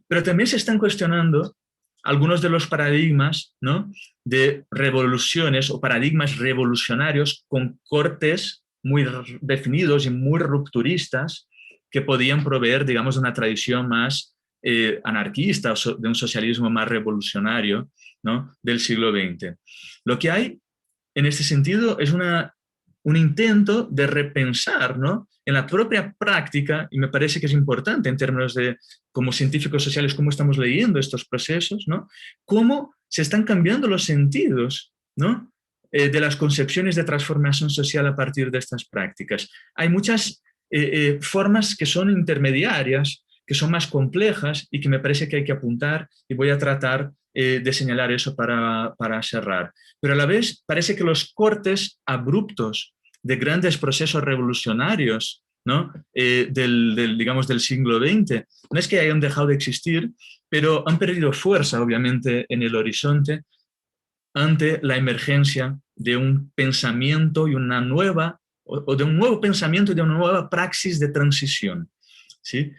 pero también se están cuestionando algunos de los paradigmas, ¿no?, de revoluciones o paradigmas revolucionarios con cortes muy definidos y muy rupturistas que podían proveer, digamos, de una tradición más anarquista, de un socialismo más revolucionario, ¿no?, del siglo XX. Lo que hay en este sentido es un intento de repensar, ¿no?, en la propia práctica, y me parece que es importante en términos de, como científicos sociales, cómo estamos leyendo estos procesos, ¿no?, cómo se están cambiando los sentidos, ¿no?, de las concepciones de transformación social a partir de estas prácticas. Hay muchas formas que son intermediarias, que son más complejas y que me parece que hay que apuntar, y voy a tratar de señalar eso para cerrar. Pero a la vez parece que los cortes abruptos de grandes procesos revolucionarios, ¿no?, digamos, del siglo XX, no es que hayan dejado de existir, pero han perdido fuerza, obviamente, en el horizonte, ante la emergencia de un pensamiento y una nueva, o de un nuevo pensamiento y de una nueva praxis de transición, ¿sí?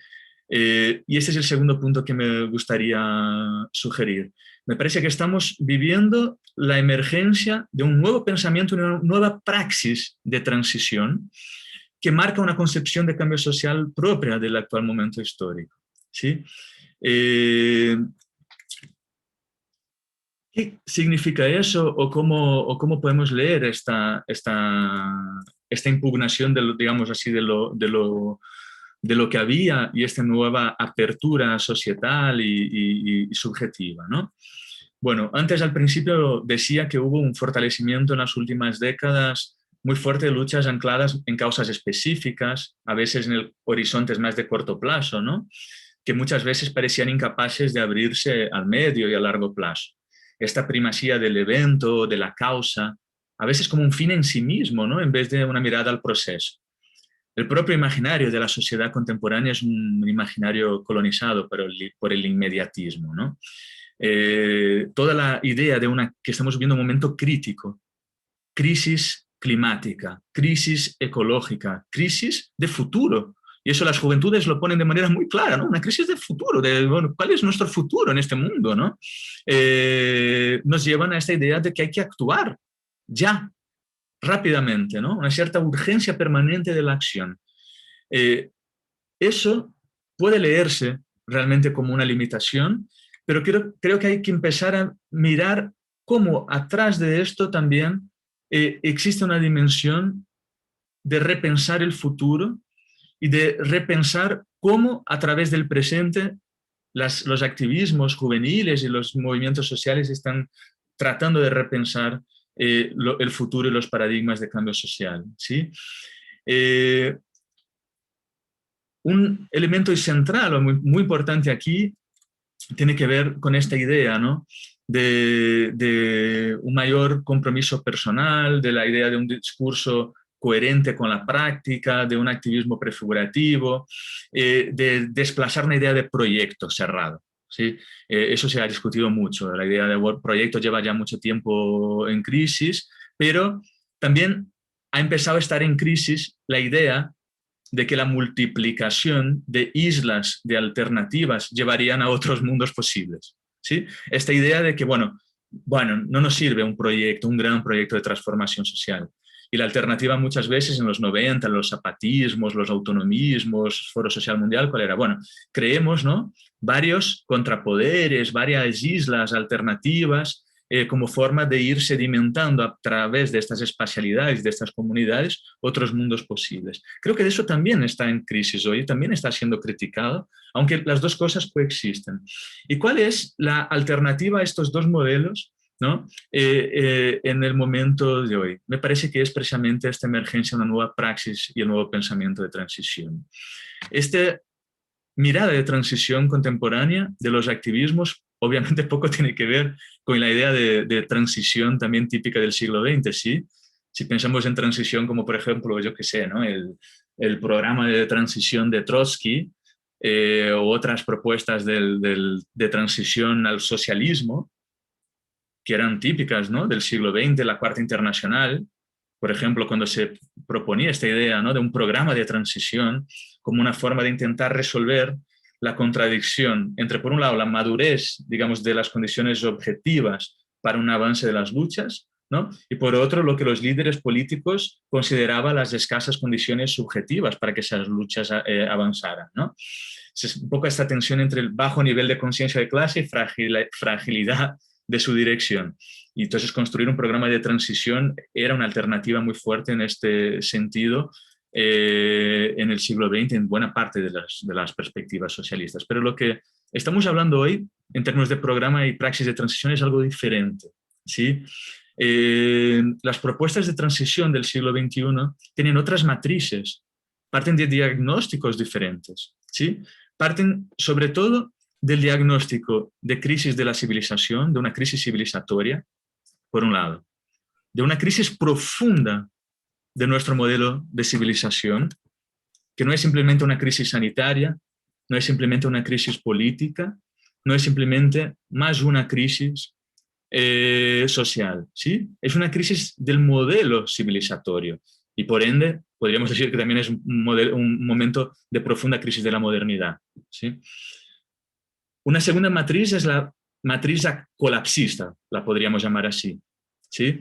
Y este es el segundo punto que me gustaría sugerir. Me parece que estamos viviendo la emergencia de un nuevo pensamiento y una nueva praxis de transición que marca una concepción de cambio social propia del actual momento histórico, ¿sí? ¿Qué significa eso o cómo podemos leer esta impugnación de lo, digamos así, de lo que había y esta nueva apertura societal y subjetiva, ¿no? Bueno, antes al principio decía que hubo un fortalecimiento en las últimas décadas muy fuerte de luchas ancladas en causas específicas, a veces en horizontes más de corto plazo, ¿no? Que muchas veces parecían incapaces de abrirse al medio y a largo plazo. Esta primacía del evento, de la causa, a veces como un fin en sí mismo, ¿no? En vez de una mirada al proceso. El propio imaginario de la sociedad contemporánea es un imaginario colonizado por el inmediatismo, ¿no? Toda la idea de que estamos viviendo un momento crítico, crisis climática, crisis ecológica, crisis de futuro. Y eso las juventudes lo ponen de manera muy clara, ¿no? Una crisis de futuro, bueno, ¿cuál es nuestro futuro en este mundo, ¿no? Nos llevan a esta idea de que hay que actuar ya, rápidamente, ¿no? Una cierta urgencia permanente de la acción. Eso puede leerse realmente como una limitación, pero creo que hay que empezar a mirar cómo atrás de esto también existe una dimensión de repensar el futuro y de repensar cómo a través del presente los activismos juveniles y los movimientos sociales están tratando de repensar el futuro y los paradigmas de cambio social, ¿sí? Un elemento central o muy importante aquí tiene que ver con esta idea, ¿no? de un mayor compromiso personal, de la idea de un discurso coherente con la práctica, de un activismo prefigurativo, de desplazar una idea de proyecto cerrado. ¿Sí? Eso se ha discutido mucho. La idea de proyecto lleva ya mucho tiempo en crisis, pero también ha empezado a estar en crisis la idea de que la multiplicación de islas de alternativas llevarían a otros mundos posibles. ¿Sí? Esta idea de que, bueno, no nos sirve un proyecto, un gran proyecto de transformación social. Y la alternativa muchas veces en los 90, los zapatismos, los autonomismos, Foro Social Mundial, ¿cuál era? Bueno, creemos, ¿no?, varios contrapoderes, varias islas alternativas como forma de ir sedimentando a través de estas espacialidades, de estas comunidades, otros mundos posibles. Creo que eso también está en crisis hoy, también está siendo criticado, aunque las dos cosas coexisten. ¿Y cuál es la alternativa a estos dos modelos, ¿no? En el momento de hoy? Me parece que es precisamente esta emergencia, una nueva praxis y el nuevo pensamiento de transición. Esta mirada de transición contemporánea de los activismos obviamente poco tiene que ver con la idea de transición también típica del siglo XX, ¿sí? Si pensamos en transición como, por ejemplo, yo qué sé, ¿no?, el programa de transición de Trotsky o otras propuestas de transición al socialismo, que eran típicas, ¿no?, del siglo XX, la Cuarta Internacional, por ejemplo, cuando se proponía esta idea, ¿no?, de un programa de transición como una forma de intentar resolver la contradicción entre, por un lado, la madurez, digamos, de las condiciones objetivas para un avance de las luchas, ¿no?, y por otro, lo que los líderes políticos consideraban las escasas condiciones subjetivas para que esas luchas avanzaran, ¿no? Es un poco esta tensión entre el bajo nivel de conciencia de clase y fragilidad de su dirección. Y entonces construir un programa de transición era una alternativa muy fuerte en este sentido en el siglo XX, en buena parte de las perspectivas socialistas. Pero lo que estamos hablando hoy, en términos de programa y praxis de transición, es algo diferente, ¿sí? Las propuestas de transición del siglo XXI tienen otras matrices, parten de diagnósticos diferentes, ¿sí? Parten sobre todo del diagnóstico de crisis de la civilización, de una crisis civilizatoria, por un lado, de una crisis profunda de nuestro modelo de civilización, que no es simplemente una crisis sanitaria, no es simplemente una crisis política, no es simplemente más una crisis social, ¿sí? Es una crisis del modelo civilizatorio y por ende podríamos decir que también es un momento de profunda crisis de la modernidad, ¿sí? Una segunda matriz es la matriz colapsista, la podríamos llamar así, ¿sí?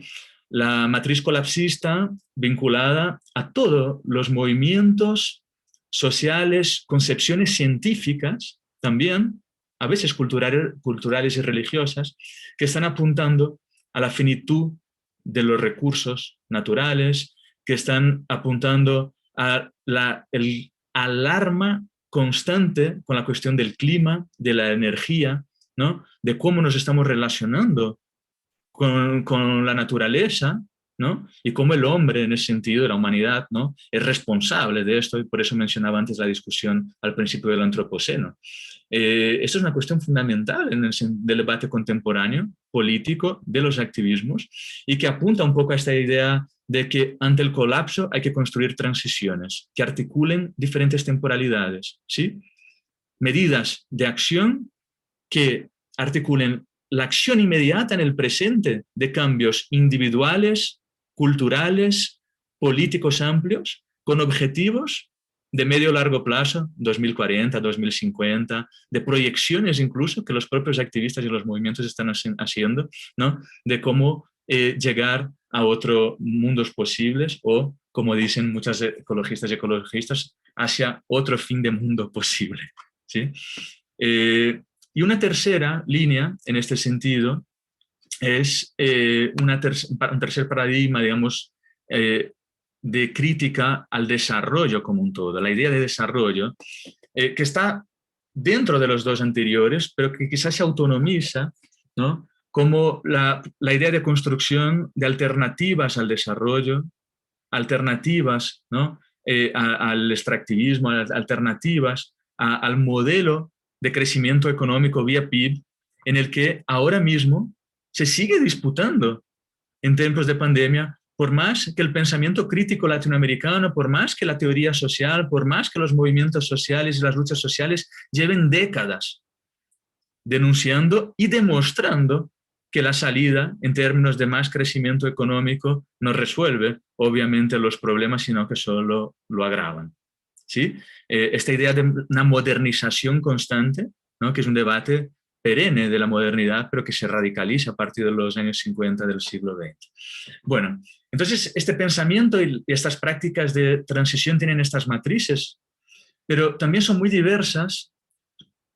La matriz colapsista vinculada a todos los movimientos sociales, concepciones científicas también, a veces culturales y religiosas, que están apuntando a la finitud de los recursos naturales, que están apuntando a el alarma constante con la cuestión del clima, de la energía, ¿no? De cómo nos estamos relacionando con la naturaleza, ¿no? Y cómo el hombre, en ese sentido, la humanidad, ¿no? Es responsable de esto, y por eso mencionaba antes la discusión al principio del antropoceno. Esto es una cuestión fundamental en el debate contemporáneo, político, de los activismos, y que apunta un poco a esta idea de que ante el colapso hay que construir transiciones que articulen diferentes temporalidades, ¿sí? Medidas de acción que articulen la acción inmediata en el presente de cambios individuales, culturales, políticos amplios, con objetivos de medio o largo plazo, 2040, 2050, de proyecciones incluso que los propios activistas y los movimientos están haciendo, ¿no? De cómo llegar a otros mundos posibles o, como dicen muchas ecologistas y ecologistas, hacia otro fin de mundo posible, ¿sí? Y una tercera línea en este sentido es un tercer paradigma, digamos, de crítica al desarrollo como un todo, la idea de desarrollo, que está dentro de los dos anteriores, pero que quizás se autonomiza, ¿no? Como la idea de construcción de alternativas al desarrollo, alternativas, ¿no? Al extractivismo, alternativas al modelo de crecimiento económico vía PIB, en el que ahora mismo se sigue disputando en tiempos de pandemia, por más que el pensamiento crítico latinoamericano, por más que la teoría social, por más que los movimientos sociales y las luchas sociales lleven décadas denunciando y demostrando que la salida en términos de más crecimiento económico no resuelve, obviamente, los problemas, sino que solo lo agravan, ¿sí? Esta idea de una modernización constante, ¿no? Que es un debate perenne de la modernidad, pero que se radicaliza a partir de los años 50 del siglo XX. Bueno, entonces este pensamiento y estas prácticas de transición tienen estas matrices, pero también son muy diversas,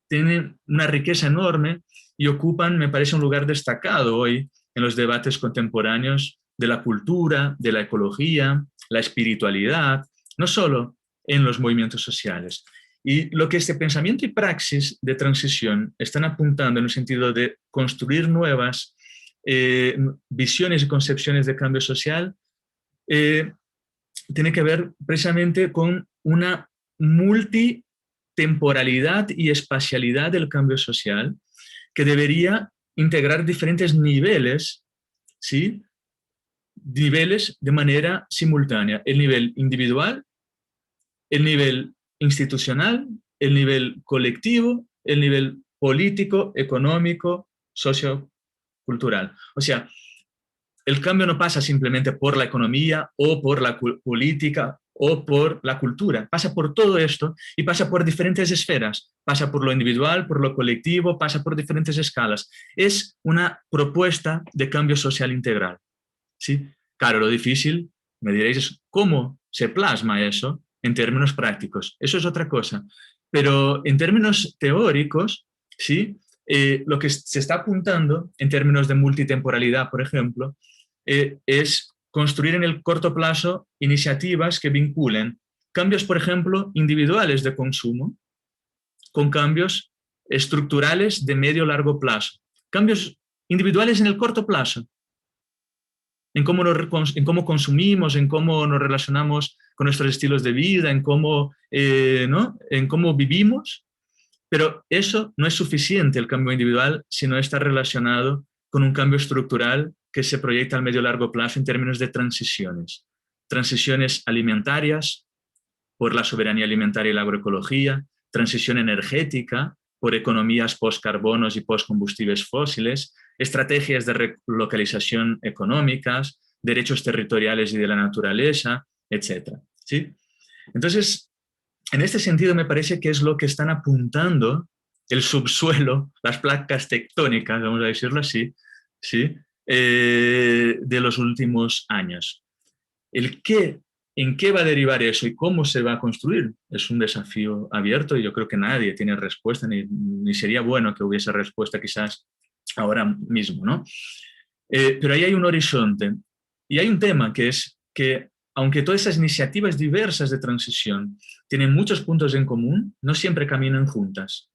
tienen una riqueza enorme y ocupan, me parece, un lugar destacado hoy en los debates contemporáneos de la cultura, de la ecología, la espiritualidad, no solo en los movimientos sociales. Y lo que este pensamiento y praxis de transición están apuntando en el sentido de construir nuevas visiones y concepciones de cambio social, tiene que ver precisamente con una multitemporalidad y espacialidad del cambio social que debería integrar diferentes niveles, ¿sí? Niveles de manera simultánea. El nivel individual, el nivel institucional, el nivel colectivo, el nivel político, económico, sociocultural. O sea, el cambio no pasa simplemente por la economía o por la política o por la cultura, pasa por todo esto y pasa por diferentes esferas, pasa por lo individual, por lo colectivo, pasa por diferentes escalas. Es una propuesta de cambio social integral, ¿sí? Claro, lo difícil, me diréis, es cómo se plasma eso en términos prácticos. Eso es otra cosa. Pero en términos teóricos, ¿sí? Lo que se está apuntando en términos de multitemporalidad, por ejemplo, es construir en el corto plazo iniciativas que vinculen cambios, por ejemplo, individuales de consumo con cambios estructurales de medio o largo plazo. Cambios individuales en el corto plazo, en cómo consumimos, en cómo nos relacionamos con nuestros estilos de vida, en cómo vivimos, pero eso no es suficiente, el cambio individual, si no está relacionado con un cambio estructural que se proyecta al medio y largo plazo en términos de transiciones. Transiciones alimentarias por la soberanía alimentaria y la agroecología, transición energética por economías post-carbonos y post-combustibles fósiles, estrategias de relocalización económicas, derechos territoriales y de la naturaleza, etc. ¿Sí? Entonces, en este sentido me parece que es lo que están apuntando el subsuelo, las placas tectónicas, vamos a decirlo así, ¿sí? De los últimos años. ¿En qué va a derivar eso y cómo se va a construir? Es un desafío abierto y yo creo que nadie tiene respuesta, ni sería bueno que hubiese respuesta quizás ahora mismo, ¿no? Pero ahí hay un horizonte y hay un tema que es que aunque todas esas iniciativas diversas de transición tienen muchos puntos en común, no siempre caminan juntas.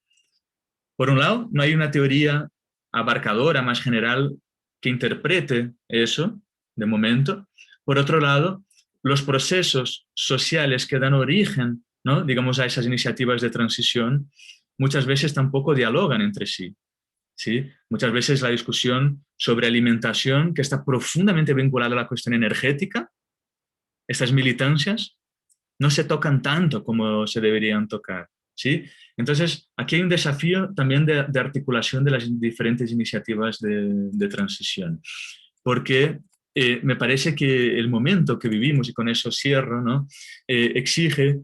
Por un lado, no hay una teoría abarcadora, más general, que interprete eso, de momento. Por otro lado, los procesos sociales que dan origen, ¿no?, digamos, a esas iniciativas de transición, muchas veces tampoco dialogan entre sí. ¿Sí? Muchas veces la discusión sobre alimentación, que está profundamente vinculada a la cuestión energética, estas militancias, no se tocan tanto como se deberían tocar. ¿Sí? Entonces, aquí hay un desafío también de articulación de las diferentes iniciativas de transición, porque me parece que el momento que vivimos, y con eso cierro, ¿no?, exige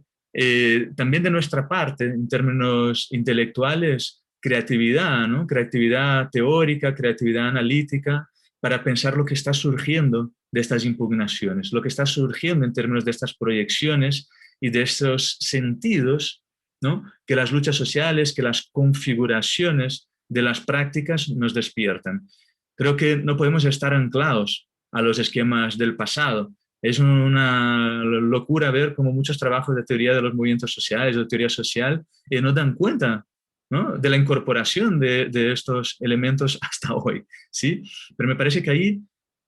también de nuestra parte, en términos intelectuales, creatividad, ¿no?, creatividad teórica, creatividad analítica, para pensar lo que está surgiendo de estas impugnaciones, lo que está surgiendo en términos de estas proyecciones y de esos sentidos, ¿no?, que las luchas sociales, que las configuraciones de las prácticas nos despiertan. Creo que no podemos estar anclados a los esquemas del pasado. Es una locura ver cómo muchos trabajos de teoría de los movimientos sociales, de teoría social, no dan cuenta, ¿no?, de la incorporación de estos elementos hasta hoy, ¿sí? Pero me parece que ahí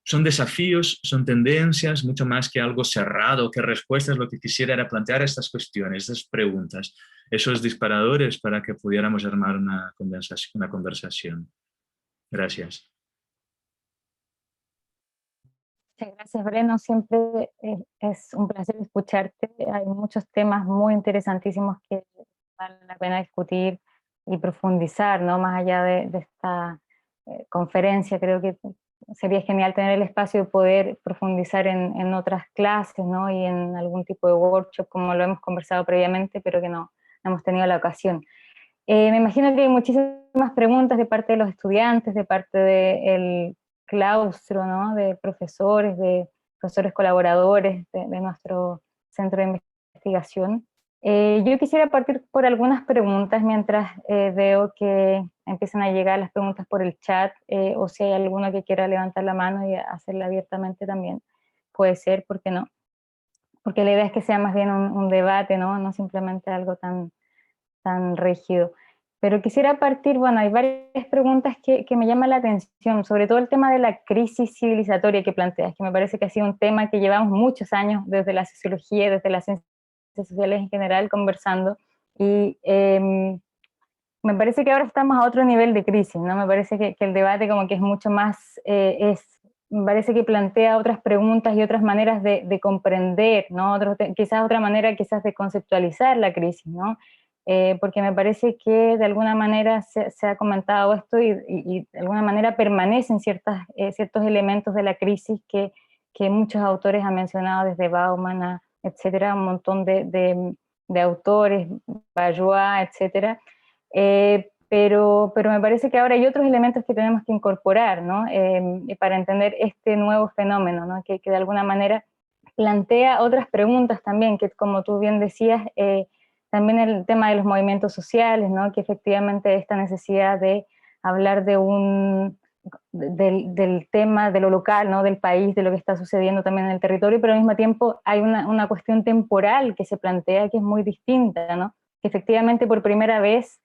son desafíos, son tendencias, mucho más que algo cerrado, que respuestas. Lo que quisiera era plantear estas cuestiones, estas preguntas, esos disparadores para que pudiéramos armar una conversación. Gracias. Muchas gracias, Breno. Siempre es un placer escucharte. Hay muchos temas muy interesantísimos que vale la pena discutir y profundizar, ¿no? Más allá de esta conferencia, creo que sería genial tener el espacio de poder profundizar en otras clases, ¿no?, y en algún tipo de workshop, como lo hemos conversado previamente, pero que no hemos tenido la ocasión. Me imagino que hay muchísimas preguntas de parte de los estudiantes, de parte del claustro, ¿no?, de profesores colaboradores de nuestro centro de investigación. Yo quisiera partir por algunas preguntas mientras veo que empiezan a llegar las preguntas por el chat, o si hay alguno que quiera levantar la mano y hacerla abiertamente también, puede ser, ¿por qué no? Porque la idea es que sea más bien un debate, ¿no? No simplemente algo tan rígido. Pero quisiera partir, bueno, hay varias preguntas que me llaman la atención, sobre todo el tema de la crisis civilizatoria que planteas, que me parece que ha sido un tema que llevamos muchos años desde la sociología, desde las ciencias sociales en general conversando, y me parece que ahora estamos a otro nivel de crisis, ¿no? Me parece que el debate como que es mucho más, me parece que plantea otras preguntas y otras maneras de comprender, ¿no? Quizás otra manera quizás de conceptualizar la crisis, ¿no? Porque me parece que de alguna manera se ha comentado esto y de alguna manera permanecen ciertos elementos de la crisis que muchos autores han mencionado, desde Bauman, etcétera, un montón de autores, Bourgeois, etcétera. Pero me parece que ahora hay otros elementos que tenemos que incorporar, ¿no? Para entender este nuevo fenómeno, ¿no?, que de alguna manera plantea otras preguntas también, que como tú bien decías, también el tema de los movimientos sociales, ¿no?, que efectivamente esta necesidad de hablar del tema de lo local, ¿no?, del país, de lo que está sucediendo también en el territorio, pero al mismo tiempo hay una cuestión temporal que se plantea que es muy distinta, ¿no?, que efectivamente por primera vez,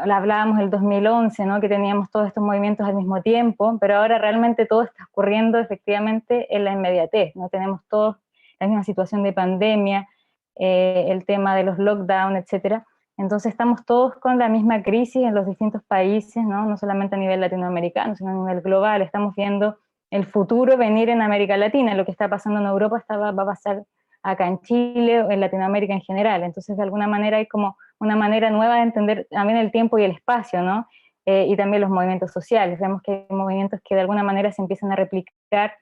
hablábamos del 2011, ¿no?, que teníamos todos estos movimientos al mismo tiempo, pero ahora realmente todo está ocurriendo efectivamente en la inmediatez, ¿no? Tenemos todos la misma situación de pandemia, el tema de los lockdowns, etcétera. Entonces estamos todos con la misma crisis en los distintos países, ¿no? No solamente a nivel latinoamericano, sino a nivel global. Estamos viendo el futuro venir en América Latina, lo que está pasando en Europa va a pasar acá en Chile, o en Latinoamérica en general. Entonces de alguna manera hay como una manera nueva de entender también el tiempo y el espacio, ¿no? y también los movimientos sociales. Vemos que hay movimientos que de alguna manera se empiezan a replicar,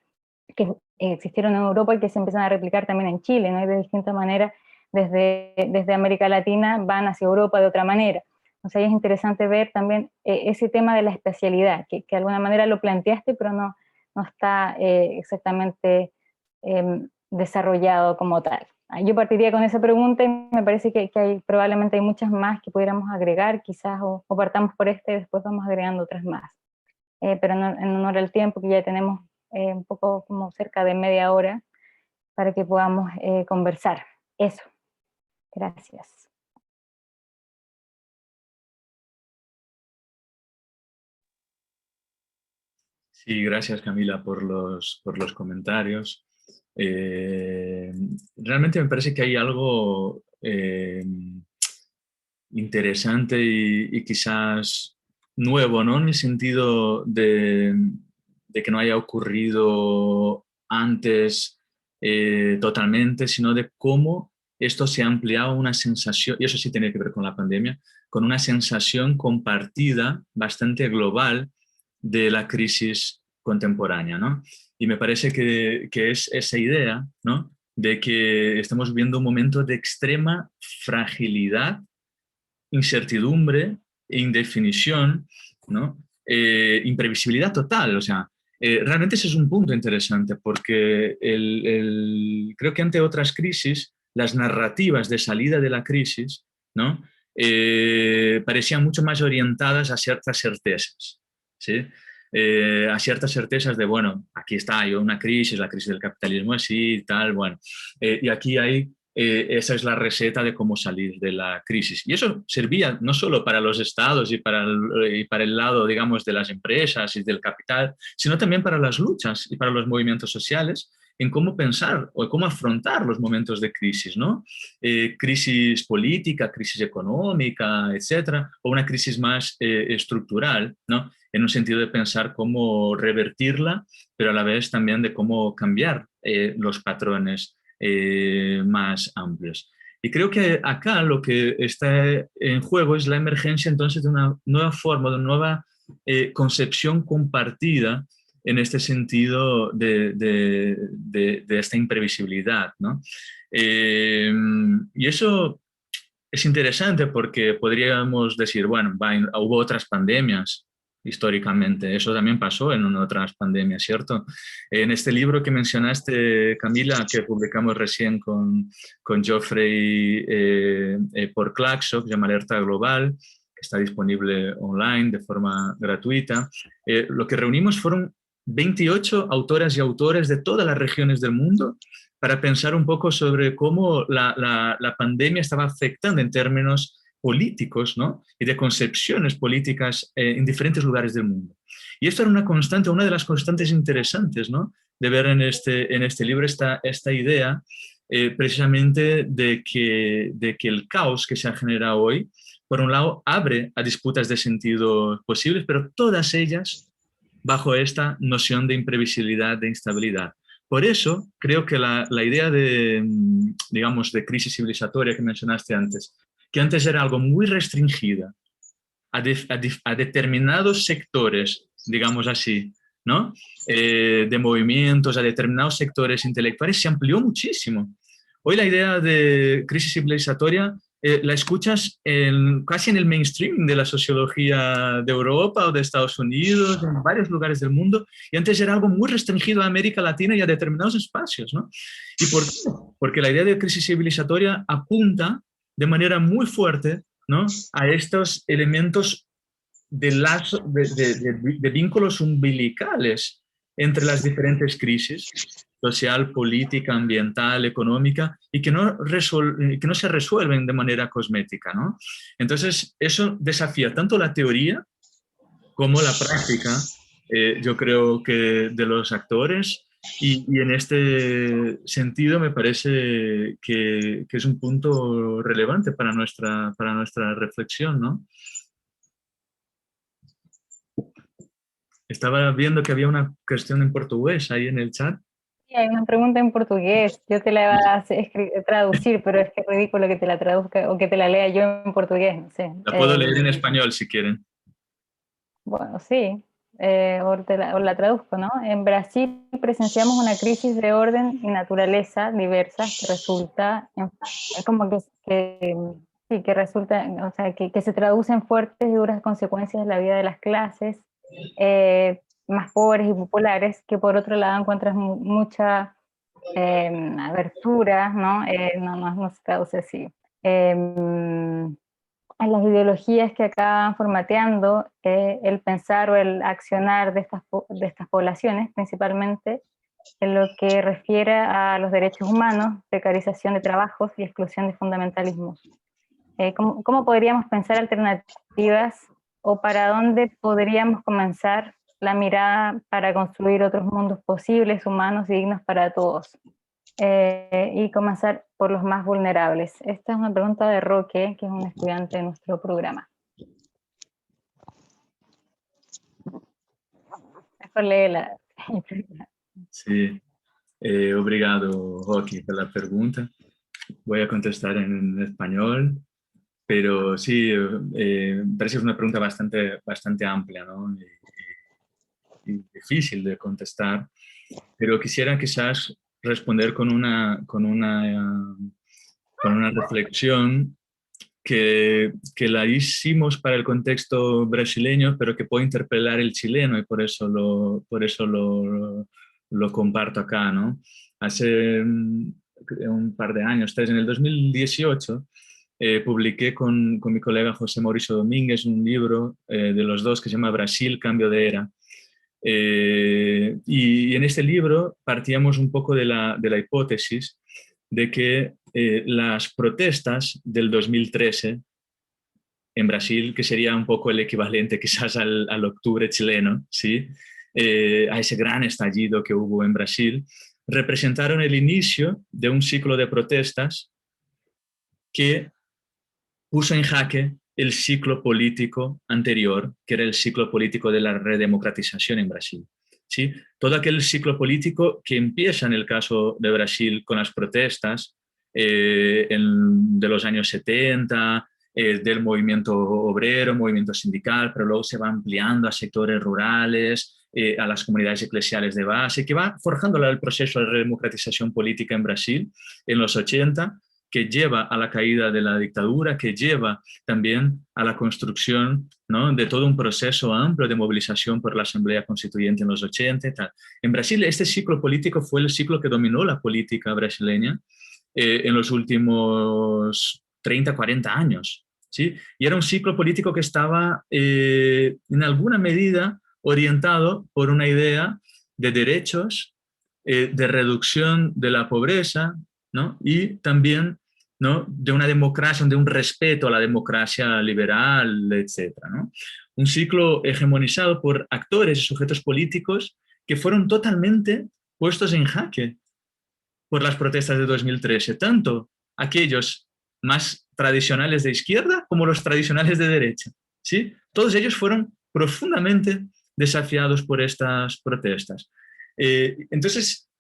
que existieron en Europa y que se empiezan a replicar también en Chile, ¿no? Y de distintas maneras desde América Latina van hacia Europa de otra manera. Entonces ahí es interesante ver también ese tema de la especialidad, que de alguna manera lo planteaste, pero no está exactamente desarrollado como tal. Yo partiría con esa pregunta y me parece que probablemente hay muchas más que pudiéramos agregar, quizás, o partamos por y después vamos agregando otras más. Pero en honor al tiempo, que ya tenemos un poco como cerca de media hora, para que podamos conversar. Eso. Gracias. Sí, gracias Camila por los comentarios. Realmente me parece que hay algo interesante y quizás nuevo, ¿no? En el sentido de que no haya ocurrido antes totalmente, sino de cómo esto se ha ampliado una sensación, y eso sí tiene que ver con la pandemia, con una sensación compartida bastante global de la crisis contemporánea, ¿no? Y me parece que es esa idea, ¿no?, de que estamos viviendo un momento de extrema fragilidad, incertidumbre e indefinición, ¿no? Imprevisibilidad total. O sea, realmente ese es un punto interesante porque creo que ante otras crisis, las narrativas de salida de la crisis, ¿no?, parecían mucho más orientadas a ciertas certezas, ¿sí? A ciertas certezas de, bueno, aquí está, hay una crisis, la crisis del capitalismo así, tal, bueno, y aquí hay, esa es la receta de cómo salir de la crisis. Y eso servía no solo para los estados y para el lado, digamos, de las empresas y del capital, sino también para las luchas y para los movimientos sociales, en cómo pensar o cómo afrontar los momentos de crisis, ¿no? Crisis política, crisis económica, etcétera, o una crisis más estructural, ¿no?, en un sentido de pensar cómo revertirla, pero a la vez también de cómo cambiar los patrones más amplios. Y creo que acá lo que está en juego es la emergencia entonces de una nueva forma, de una nueva concepción compartida en este sentido de esta imprevisibilidad, ¿no? Y eso es interesante porque podríamos decir, bueno, hubo otras pandemias históricamente, eso también pasó en otras pandemias, ¿cierto? En este libro que mencionaste, Camila, que publicamos recién con Geoffrey por Claxo, que se llama Alerta Global, que está disponible online de forma gratuita, lo que reunimos fueron 28 autoras y autores de todas las regiones del mundo para pensar un poco sobre cómo la pandemia estaba afectando en términos políticos, ¿no?, y de concepciones políticas en diferentes lugares del mundo. Y esto era una constante, una de las constantes interesantes, ¿no?, de ver en este libro esta idea precisamente de que el caos que se ha generado hoy, por un lado, abre a disputas de sentido posibles, pero todas ellas bajo esta noción de imprevisibilidad, de instabilidad. Por eso creo que la idea de, digamos, de crisis civilizatoria que mencionaste antes, que antes era algo muy restringida a determinados sectores, digamos así, ¿no?, de movimientos, a determinados sectores intelectuales, se amplió muchísimo. Hoy la idea de crisis civilizatoria la escuchas casi en el mainstream de la sociología de Europa o de Estados Unidos, en varios lugares del mundo, y antes era algo muy restringido a América Latina y a determinados espacios, ¿no? ¿Y por qué? Porque la idea de crisis civilizatoria apunta de manera muy fuerte, ¿no?, a estos elementos de vínculos umbilicales entre las diferentes crisis, social, política, ambiental, económica, y que no se resuelven de manera cosmética, ¿no? Entonces, eso desafía tanto la teoría como la práctica, yo creo que de los actores, y en este sentido me parece que es un punto relevante para nuestra reflexión, ¿no? Estaba viendo que había una cuestión en portugués ahí en el chat. Sí, hay una pregunta en portugués, yo te la iba a traducir, pero es que es ridículo que te la traduzca o que te la lea yo en portugués, no sé. La puedo leer en español si quieren. Bueno, sí, o la traduzco, ¿no? En Brasil presenciamos una crisis de orden y naturaleza diversas que resulta, como sí, que resulta, o sea, que se traduce en fuertes y duras consecuencias de la vida de las clases más pobres y populares, que por otro lado encuentras mucha abertura, ¿no? No se traduce así. En las ideologías que acaban formateando el pensar o el accionar de estas poblaciones, principalmente en lo que refiere a los derechos humanos, precarización de trabajos y exclusión de fundamentalismos. ¿Cómo podríamos pensar alternativas o para dónde podríamos comenzar la mirada para construir otros mundos posibles, humanos y dignos para todos? Y comenzar por los más vulnerables. Esta es una pregunta de Roque, que es un estudiante de nuestro programa. Mejor léela. Sí, obrigado, Roque, por la pregunta. Voy a contestar en español, pero sí, parece que es una pregunta bastante amplia, ¿no? Y difícil de contestar, pero quisiera quizás responder con una reflexión que la hicimos para el contexto brasileño, pero que puede interpelar el chileno y por eso lo comparto acá, ¿no? Hace un par de años, en el 2018, publiqué con mi colega José Mauricio Domínguez un libro de los dos que se llama Brasil, Cambio de Era. Y en este libro partíamos un poco de la hipótesis de que las protestas del 2013 en Brasil, que sería un poco el equivalente quizás al octubre chileno, ¿sí? A ese gran estallido que hubo en Brasil, representaron el inicio de un ciclo de protestas que puso en jaque el ciclo político anterior, que era el ciclo político de la redemocratización en Brasil. ¿Sí? Todo aquel ciclo político que empieza en el caso de Brasil con las protestas de los años 70, del movimiento obrero, movimiento sindical, pero luego se va ampliando a sectores rurales, a las comunidades eclesiales de base, que va forjando el proceso de redemocratización política en Brasil en los 80, que lleva a la caída de la dictadura, que lleva también a la construcción, ¿no?, de todo un proceso amplio de movilización por la Asamblea Constituyente en los 80 y tal. En Brasil, este ciclo político fue el ciclo que dominó la política brasileña en los últimos 30, 40 años. ¿Sí? Y era un ciclo político que estaba en alguna medida orientado por una idea de derechos, de reducción de la pobreza, ¿no? Y también, ¿no?, de una democracia, de un respeto a la democracia liberal, etc., ¿no? Un ciclo hegemonizado por actores y sujetos políticos que fueron totalmente puestos en jaque por las protestas de 2013, tanto aquellos más tradicionales de izquierda como los tradicionales de derecha, ¿sí? Todos ellos fueron profundamente desafiados por estas protestas. Entonces,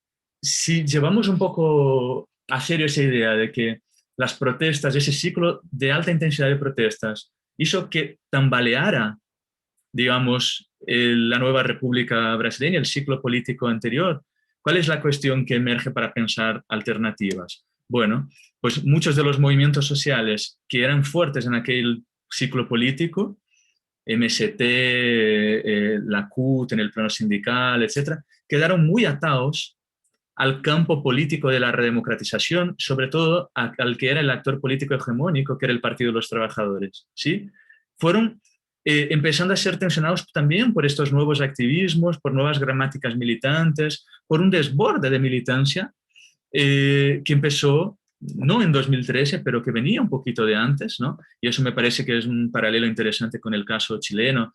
si llevamos un poco a serio esa idea de que las protestas, ese ciclo de alta intensidad de protestas, hizo que tambaleara, digamos, la nueva República Brasileña, el ciclo político anterior, ¿cuál es la cuestión que emerge para pensar alternativas? Bueno, pues muchos de los movimientos sociales que eran fuertes en aquel ciclo político, MST, la CUT en el plano sindical, etcétera, quedaron muy atados al campo político de la redemocratización, sobre todo al que era el actor político hegemónico, que era el Partido de los Trabajadores, ¿sí? Fueron empezando a ser tensionados también por estos nuevos activismos, por nuevas gramáticas militantes, por un desborde de militancia que empezó no en 2013, pero que venía un poquito de antes, ¿no? Y eso me parece que es un paralelo interesante con el caso chileno,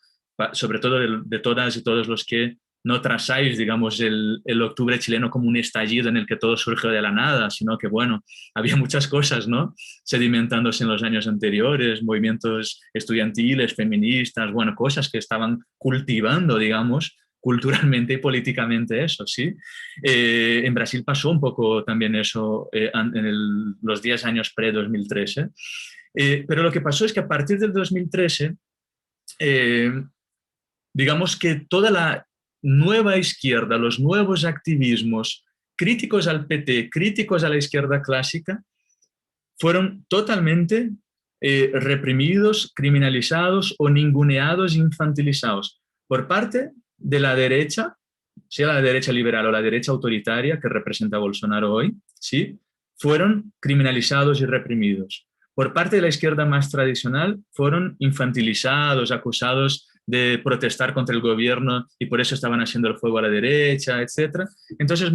sobre todo de todas y todos los que no trazáis, digamos, el octubre chileno como un estallido en el que todo surgió de la nada, sino que, bueno, había muchas cosas, ¿no?, sedimentándose en los años anteriores, movimientos estudiantiles, feministas, bueno, cosas que estaban cultivando, digamos, culturalmente y políticamente eso, ¿sí? En Brasil pasó un poco también eso en los 10 años pre-2013, pero lo que pasó es que a partir del 2013 digamos que toda la nueva izquierda, los nuevos activismos críticos al PT, críticos a la izquierda clásica, fueron totalmente reprimidos, criminalizados o ninguneados, infantilizados por parte de la derecha, sea la derecha liberal o la derecha autoritaria que representa a Bolsonaro hoy, ¿sí? Fueron criminalizados y reprimidos. Por parte de la izquierda más tradicional, fueron infantilizados, acusados de protestar contra el gobierno y por eso estaban haciendo el fuego a la derecha, etc. Entonces,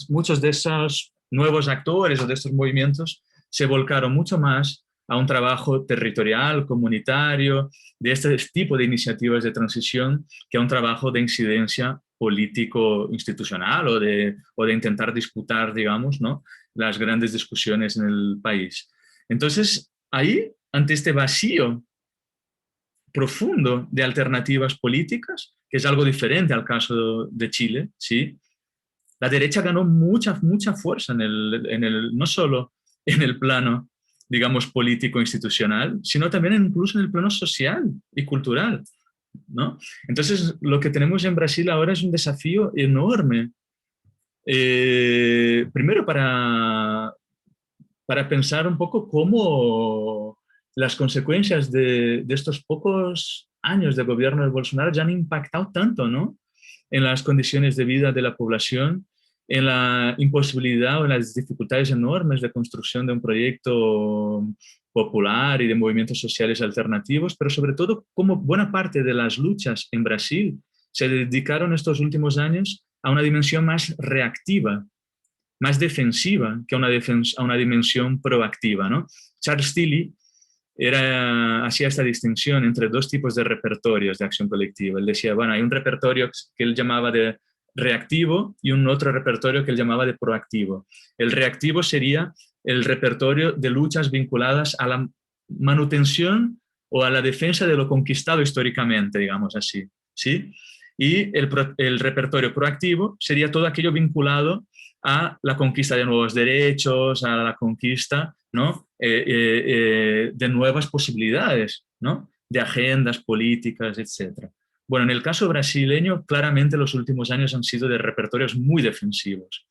muchos de esos nuevos actores o de estos movimientos se volcaron mucho más a un trabajo territorial, comunitario, de este tipo de iniciativas de transición, que a un trabajo de incidencia político-institucional o de intentar disputar, digamos, ¿no?, las grandes discusiones en el país. Entonces, ahí, ante este vacío profundo de alternativas políticas, que es algo diferente al caso de Chile, ¿sí?, la derecha ganó mucha fuerza no solo en el plano, digamos, político-institucional, sino también incluso en el plano social y cultural, ¿no? Entonces, lo que tenemos en Brasil ahora es un desafío enorme. Primero, para pensar un poco cómo las consecuencias de estos pocos años de gobierno de Bolsonaro ya han impactado tanto, ¿no?, en las condiciones de vida de la población, en la imposibilidad o en las dificultades enormes de construcción de un proyecto popular y de movimientos sociales alternativos, pero sobre todo cómo buena parte de las luchas en Brasil se dedicaron estos últimos años a una dimensión más reactiva, más defensiva que a una dimensión proactiva, ¿no? Charles Tilly hacía esta distinción entre dos tipos de repertorios de acción colectiva. Él decía, bueno, hay un repertorio que él llamaba de reactivo y un otro repertorio que él llamaba de proactivo. El reactivo sería el repertorio de luchas vinculadas a la manutención o a la defensa de lo conquistado históricamente, digamos así, ¿sí? Y el repertorio proactivo sería todo aquello vinculado a la conquista de nuevos derechos, a la conquista, ¿no?, de nuevas posibilidades, ¿no?, de agendas políticas, etc. Bueno, en el caso brasileño, claramente los últimos años han sido de repertorios muy defensivos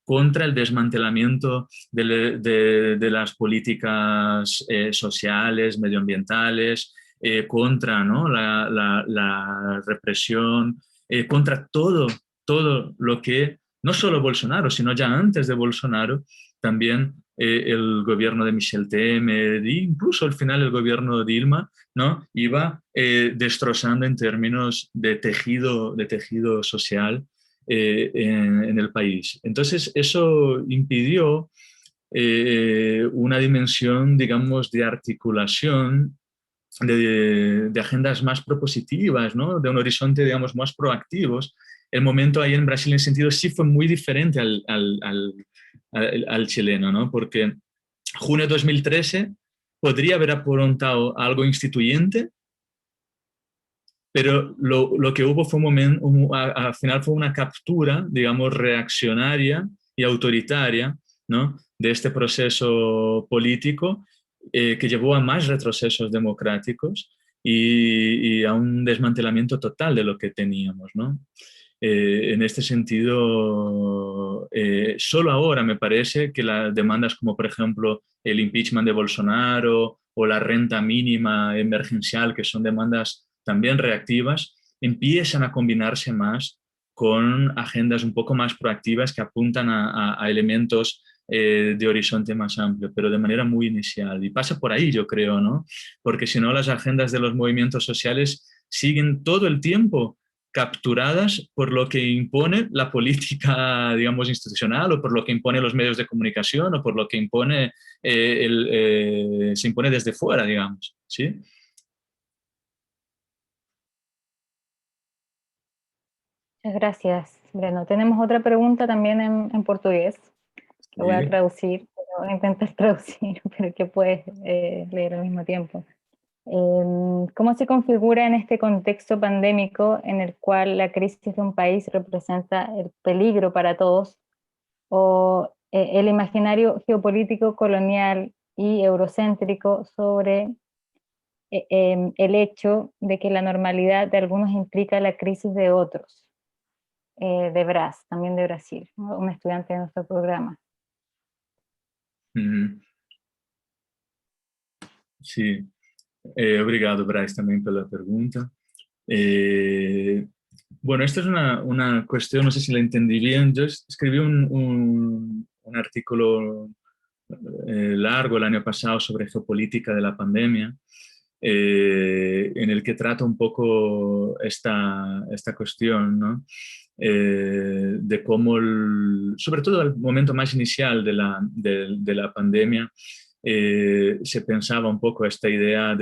contra el desmantelamiento de las políticas sociales, medioambientales, contra, ¿no?, la represión, contra todo lo que, no solo Bolsonaro, sino ya antes de Bolsonaro, también el gobierno de Michel Temer, e incluso al final el gobierno de Dilma, ¿no?, iba destrozando en términos de tejido social en el país. Entonces, eso impidió una dimensión, digamos, de articulación de agendas más propositivas, ¿no?, de un horizonte, digamos, más proactivos. El momento ahí en Brasil, en ese sentido, sí fue muy diferente al chileno, ¿no?, porque junio de 2013 podría haber apuntado a algo instituyente, pero lo que hubo fue al final fue una captura, digamos, reaccionaria y autoritaria, ¿no?, de este proceso político que llevó a más retrocesos democráticos y a un desmantelamiento total de lo que teníamos, ¿no? En este sentido, solo ahora me parece que las demandas como, por ejemplo, el impeachment de Bolsonaro o la renta mínima emergencial, que son demandas también reactivas, empiezan a combinarse más con agendas un poco más proactivas que apuntan a elementos de horizonte más amplio, pero de manera muy inicial. Y pasa por ahí, yo creo, ¿no? Porque si no, las agendas de los movimientos sociales siguen todo el tiempo capturadas por lo que impone la política, digamos, institucional, o por lo que impone los medios de comunicación, o por lo que impone se impone desde fuera, digamos, ¿sí? Muchas gracias, Breno. Tenemos otra pregunta también en portugués, que voy a traducir, voy a intentar traducir, pero que puedes leer al mismo tiempo. ¿Cómo se configura en este contexto pandémico en el cual la crisis de un país representa el peligro para todos, o el imaginario geopolítico colonial y eurocéntrico sobre el hecho de que la normalidad de algunos implica la crisis de otros, de Brás, también de Brasil, ¿no? Un estudiante de nuestro programa. Sí, obrigado, Bryce, también por la pregunta. Bueno, esta es una cuestión, no sé si la entendí bien. Yo escribí un artículo largo el año pasado sobre geopolítica de la pandemia, en el que trato un poco esta cuestión, ¿no? De cómo, sobre todo el momento más inicial de la pandemia, se pensaba un poco esta idea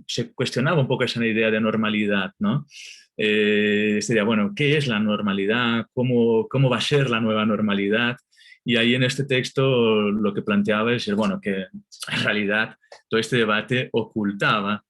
se cuestionaba un poco esa idea de normalidad, ¿no? Sería, bueno, ¿qué es la normalidad? ¿Cómo va a ser la nueva normalidad? Y ahí en este texto lo que planteaba es, bueno, que en realidad todo este debate ocultaba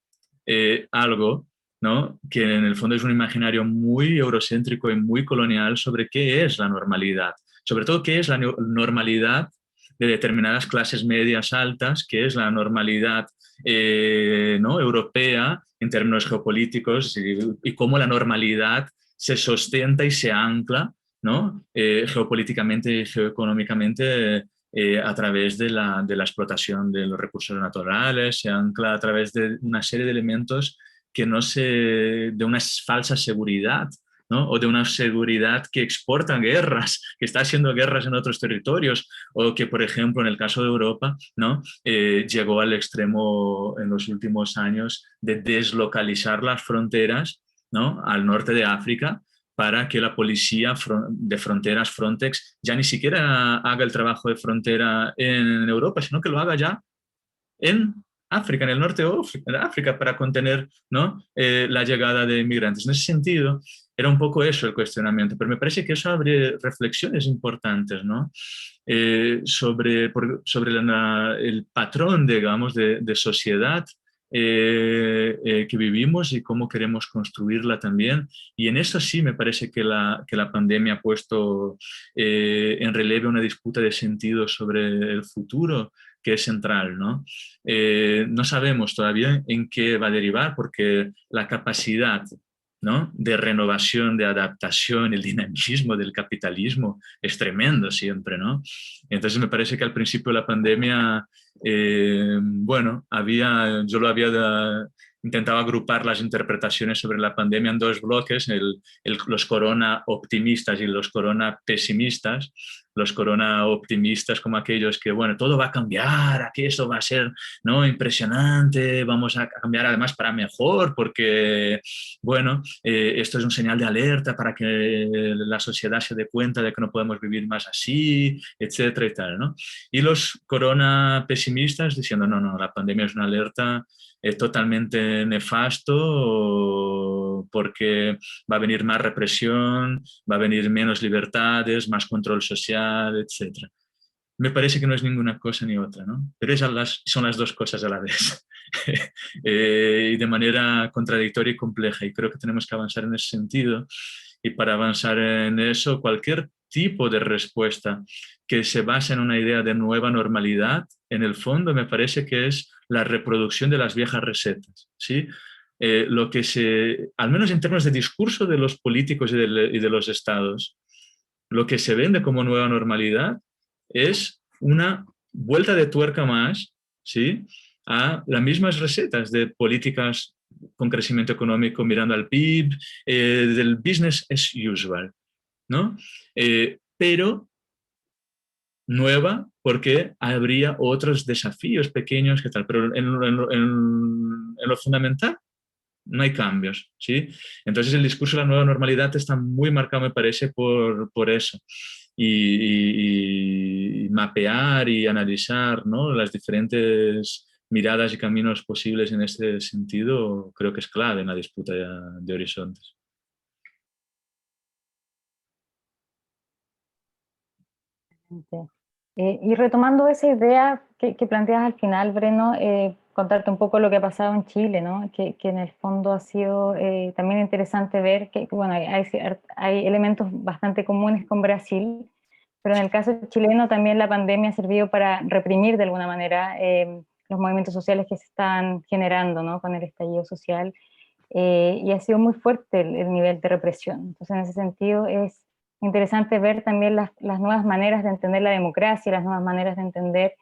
algo, ¿no? Que en el fondo es un imaginario muy eurocéntrico y muy colonial sobre qué es la normalidad, sobre todo qué es la normalidad de determinadas clases medias altas, qué es la normalidad ¿no? europea en términos geopolíticos y cómo la normalidad se sustenta y se ancla, ¿no? Geopolíticamente y geoeconómicamente a través de la explotación de los recursos naturales, se ancla a través de una serie de elementos de una falsa seguridad, ¿no? O de una seguridad que exporta guerras, que está haciendo guerras en otros territorios, o que, por ejemplo, en el caso de Europa, ¿no? Llegó al extremo en los últimos años de deslocalizar las fronteras, ¿no? Al norte de África, para que la policía de fronteras, Frontex, ya ni siquiera haga el trabajo de frontera en Europa, sino que lo haga ya en África, en el norte de África, para contener, ¿no? La llegada de inmigrantes. En ese sentido, era un poco eso el cuestionamiento, pero me parece que eso abre reflexiones importantes, ¿no? Sobre el patrón, digamos, de sociedad que vivimos y cómo queremos construirla también. Y en eso sí me parece que la pandemia ha puesto en relieve una disputa de sentido sobre el futuro, que es central, ¿no? No sabemos todavía en qué va a derivar, porque la capacidad, ¿no? De renovación, de adaptación, el dinamismo del capitalismo es tremendo siempre, ¿no? Entonces me parece que al principio de la pandemia, bueno, intentaba agrupar las interpretaciones sobre la pandemia en dos bloques, los corona optimistas y los corona pesimistas. Los corona optimistas como aquellos que, bueno, todo va a cambiar, aquí esto va a ser, ¿no? Impresionante, vamos a cambiar además para mejor, porque, bueno, esto es un señal de alerta para que la sociedad se dé cuenta de que no podemos vivir más así, etcétera y tal, ¿no? Y los corona pesimistas diciendo, no, la pandemia es una alerta totalmente nefasto, porque va a venir más represión, va a venir menos libertades, más control social, etc. Me parece que no es ninguna cosa ni otra, ¿no? Pero son las dos cosas a la vez. Y de manera contradictoria y compleja. Y creo que tenemos que avanzar en ese sentido. Y para avanzar en eso, cualquier tipo de respuesta que se base en una idea de nueva normalidad, en el fondo me parece que es la reproducción de las viejas recetas, ¿sí? Lo que al menos en términos de discurso de los políticos y de los estados, lo que se vende como nueva normalidad es una vuelta de tuerca más, ¿sí? A las mismas recetas de políticas con crecimiento económico mirando al PIB, del business as usual, ¿no? Pero nueva porque habría otros desafíos pequeños que tal, pero en lo fundamental no hay cambios, ¿sí? Entonces el discurso de la nueva normalidad está muy marcado, me parece, por eso. Y mapear y analizar, ¿no? Las diferentes miradas y caminos posibles en este sentido creo que es clave en la disputa de horizontes. Y retomando esa idea que planteas al final, Breno, contarte un poco lo que ha pasado en Chile, ¿no? Que en el fondo ha sido también interesante ver que bueno, hay elementos bastante comunes con Brasil, pero en el caso chileno también la pandemia ha servido para reprimir de alguna manera los movimientos sociales que se están generando, ¿no? Con el estallido social, y ha sido muy fuerte el nivel de represión. Entonces, en ese sentido, es interesante ver también las nuevas maneras de entender la democracia, las nuevas maneras de entender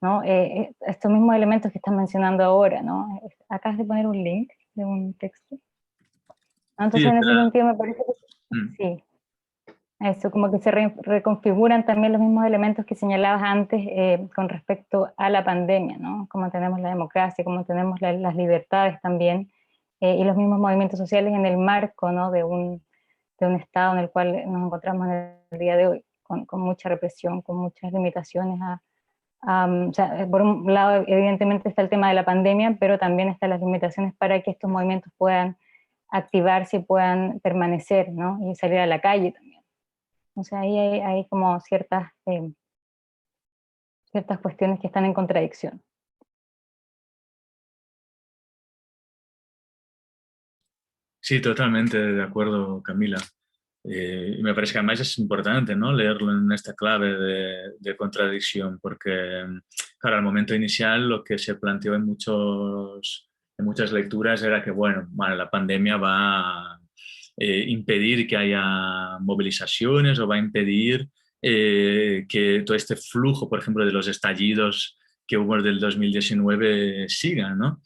¿no? Estos mismos elementos que están mencionando ahora, ¿no? Acabas de poner un link de un texto. Entonces, Sí, en ese sentido, me parece que Mm. sí. Eso, como que se reconfiguran también los mismos elementos que señalabas antes con respecto a la pandemia, ¿no? Cómo tenemos la democracia, cómo tenemos las libertades también, y los mismos movimientos sociales en el marco, ¿no? de un estado en el cual nos encontramos en el día de hoy, con mucha represión, con muchas limitaciones o sea, por un lado, evidentemente está el tema de la pandemia, pero también están las limitaciones para que estos movimientos puedan activarse y puedan permanecer, ¿no? Y salir a la calle también. O sea, ahí hay como ciertas cuestiones que están en contradicción. Sí, totalmente de acuerdo, Camila. Y me parece que además es importante, ¿no?, leerlo en esta clave de contradicción, porque, claro, al momento inicial lo que se planteó en muchas lecturas era que, bueno, la pandemia va a impedir que haya movilizaciones o va a impedir que todo este flujo, por ejemplo, de los estallidos que hubo del 2019 siga, ¿no?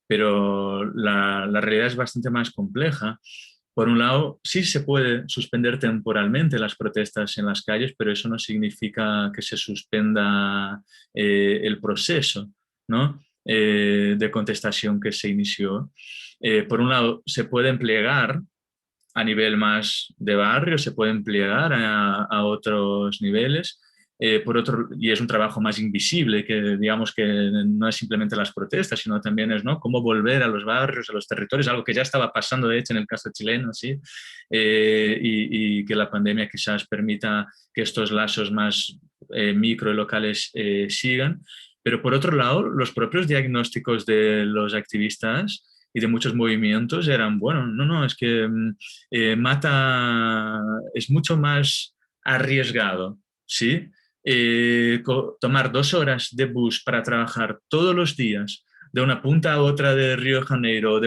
Pero la realidad es bastante más compleja. Por un lado, sí se puede suspender temporalmente las protestas en las calles, pero eso no significa que se suspenda el proceso, ¿no?, de contestación que se inició. Por un lado, se pueden plegar a nivel más de barrio, se pueden plegar a otros niveles. Por otro, y es un trabajo más invisible, que digamos que no es simplemente las protestas, sino también es, ¿no?, cómo volver a los barrios, a los territorios, algo que ya estaba pasando de hecho en el caso chileno, ¿sí? Y que la pandemia quizás permita que estos lazos más micro y locales sigan. Pero por otro lado, los propios diagnósticos de los activistas y de muchos movimientos eran, bueno, no, es que es mucho más arriesgado, ¿sí? Tomar 2 horas de bus para trabajar todos los días de una punta a otra de Río de Janeiro,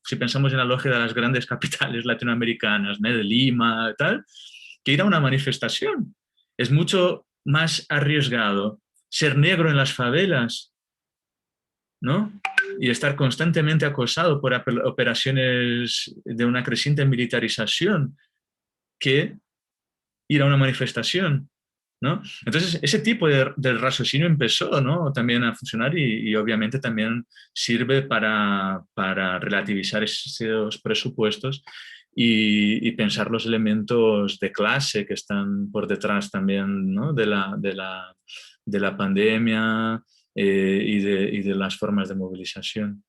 si pensamos en la lógica de las grandes capitales latinoamericanas, ¿no?, de Lima, tal, que ir a una manifestación. Es mucho más arriesgado ser negro en las favelas, ¿no?, y estar constantemente acosado por operaciones de una creciente militarización, que ir a una manifestación, ¿no? Entonces, ese tipo de raciocinio empezó, ¿no?, también a funcionar y obviamente también sirve para relativizar esos presupuestos y pensar los elementos de clase que están por detrás también, ¿no?, de la pandemia y de las formas de movilización.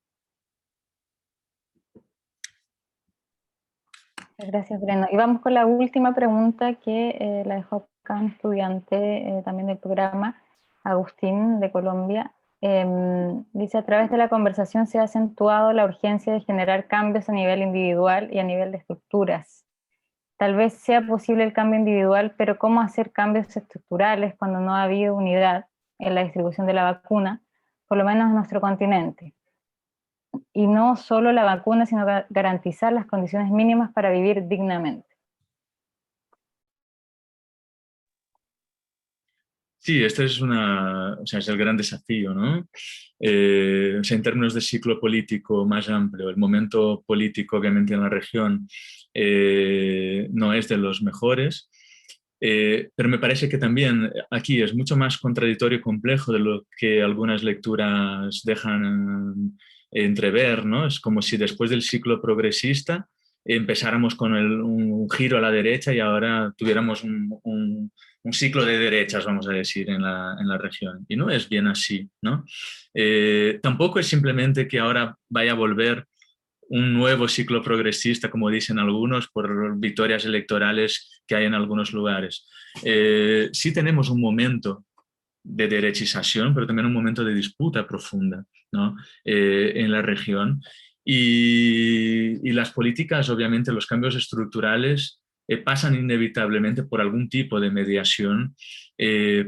Gracias, Breno. Y vamos con la última pregunta que la dejó acá un estudiante también del programa, Agustín, de Colombia. Dice, a través de la conversación se ha acentuado la urgencia de generar cambios a nivel individual y a nivel de estructuras. Tal vez sea posible el cambio individual, pero ¿cómo hacer cambios estructurales cuando no ha habido unidad en la distribución de la vacuna, por lo menos en nuestro continente? Y no solo la vacuna, sino garantizar las condiciones mínimas para vivir dignamente. Sí, este es es el gran desafío, ¿no? En términos de ciclo político más amplio, el momento político, obviamente, en la región no es de los mejores, pero me parece que también aquí es mucho más contradictorio y complejo de lo que algunas lecturas dejan entrever, ¿no? Es como si después del ciclo progresista empezáramos con un giro a la derecha y ahora tuviéramos un ciclo de derechas, vamos a decir, en la región. Y no es bien así, ¿no? Tampoco es simplemente que ahora vaya a volver un nuevo ciclo progresista, como dicen algunos, por victorias electorales que hay en algunos lugares. Sí tenemos un momento de derechización, pero también un momento de disputa profunda, ¿no?, en la región. Y las políticas, obviamente, los cambios estructurales pasan inevitablemente por algún tipo de mediación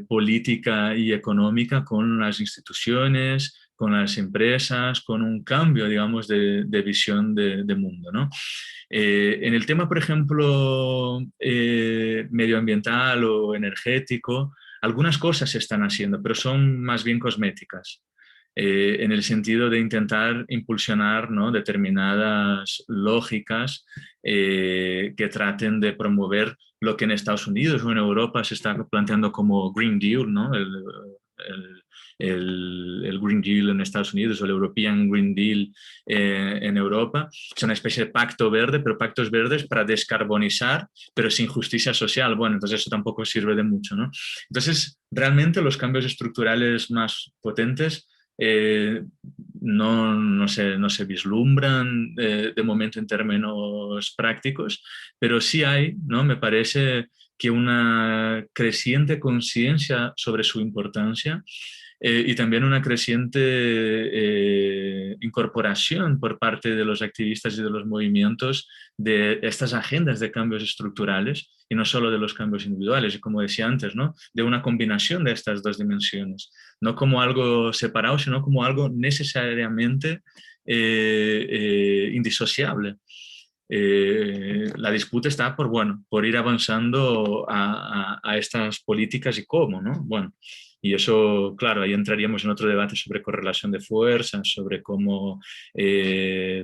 política y económica con las instituciones, con las empresas, con un cambio, digamos, de visión de mundo, ¿no? En el tema, por ejemplo, medioambiental o energético, algunas cosas se están haciendo, pero son más bien cosméticas. En el sentido de intentar impulsionar, ¿no?, determinadas lógicas que traten de promover lo que en Estados Unidos o en Europa se está planteando como Green Deal, ¿no? El Green Deal en Estados Unidos o el European Green Deal en Europa. Es una especie de pacto verde, pero pactos verdes para descarbonizar, pero sin justicia social. Bueno, entonces eso tampoco sirve de mucho, ¿no? Entonces, realmente los cambios estructurales más potentes no se vislumbran de momento en términos prácticos, pero sí hay, ¿no?, me parece que una creciente conciencia sobre su importancia y también una creciente incorporación por parte de los activistas y de los movimientos de estas agendas de cambios estructurales y no solo de los cambios individuales, y como decía antes, ¿no?, de una combinación de estas dos dimensiones, no como algo separado, sino como algo necesariamente indisociable. La disputa está por ir avanzando a estas políticas y cómo, ¿no? Bueno, y eso, claro, ahí entraríamos en otro debate sobre correlación de fuerzas, sobre cómo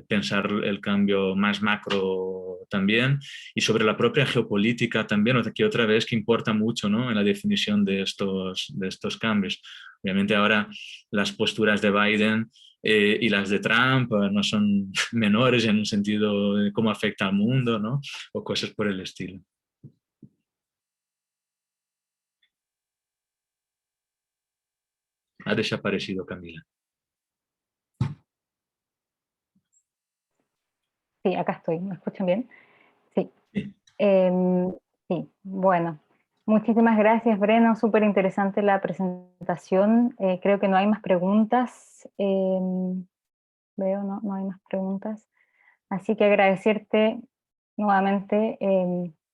pensar el cambio más macro también, y sobre la propia geopolítica también, aquí otra vez que importa mucho, ¿no?, en la definición de estos cambios. Obviamente ahora las posturas de Biden y las de Trump no son menores en un sentido de cómo afecta al mundo, ¿no?, o cosas por el estilo. Ha desaparecido Camila. Sí, acá estoy. ¿Me escuchan bien? Sí. Sí. Sí, bueno. Muchísimas gracias, Breno. Súper interesante la presentación. Creo que no hay más preguntas. Veo, no hay más preguntas. Así que agradecerte nuevamente.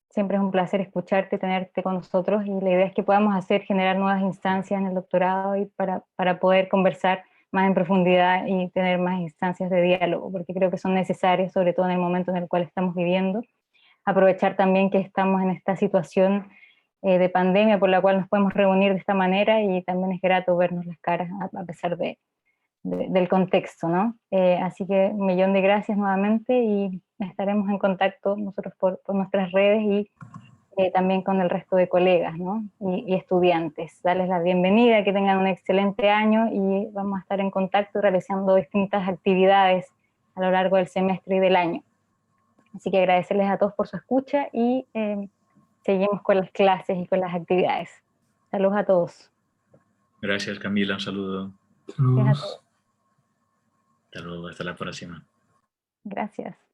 Siempre es un placer escucharte, tenerte con nosotros, y la idea es que podamos generar nuevas instancias en el doctorado y para poder conversar más en profundidad y tener más instancias de diálogo, porque creo que son necesarias, sobre todo en el momento en el cual estamos viviendo. Aprovechar también que estamos en esta situación de pandemia por la cual nos podemos reunir de esta manera, y también es grato vernos las caras a pesar del contexto, ¿no? Así que un millón de gracias nuevamente, y estaremos en contacto nosotros por nuestras redes y también con el resto de colegas, ¿no? Y estudiantes. Darles la bienvenida, que tengan un excelente año, y vamos a estar en contacto realizando distintas actividades a lo largo del semestre y del año. Así que agradecerles a todos por su escucha, y seguimos con las clases y con las actividades. Saludos a todos. Gracias, Camila. Un saludo. Gracias a todos. Hasta luego. Hasta la próxima. Gracias.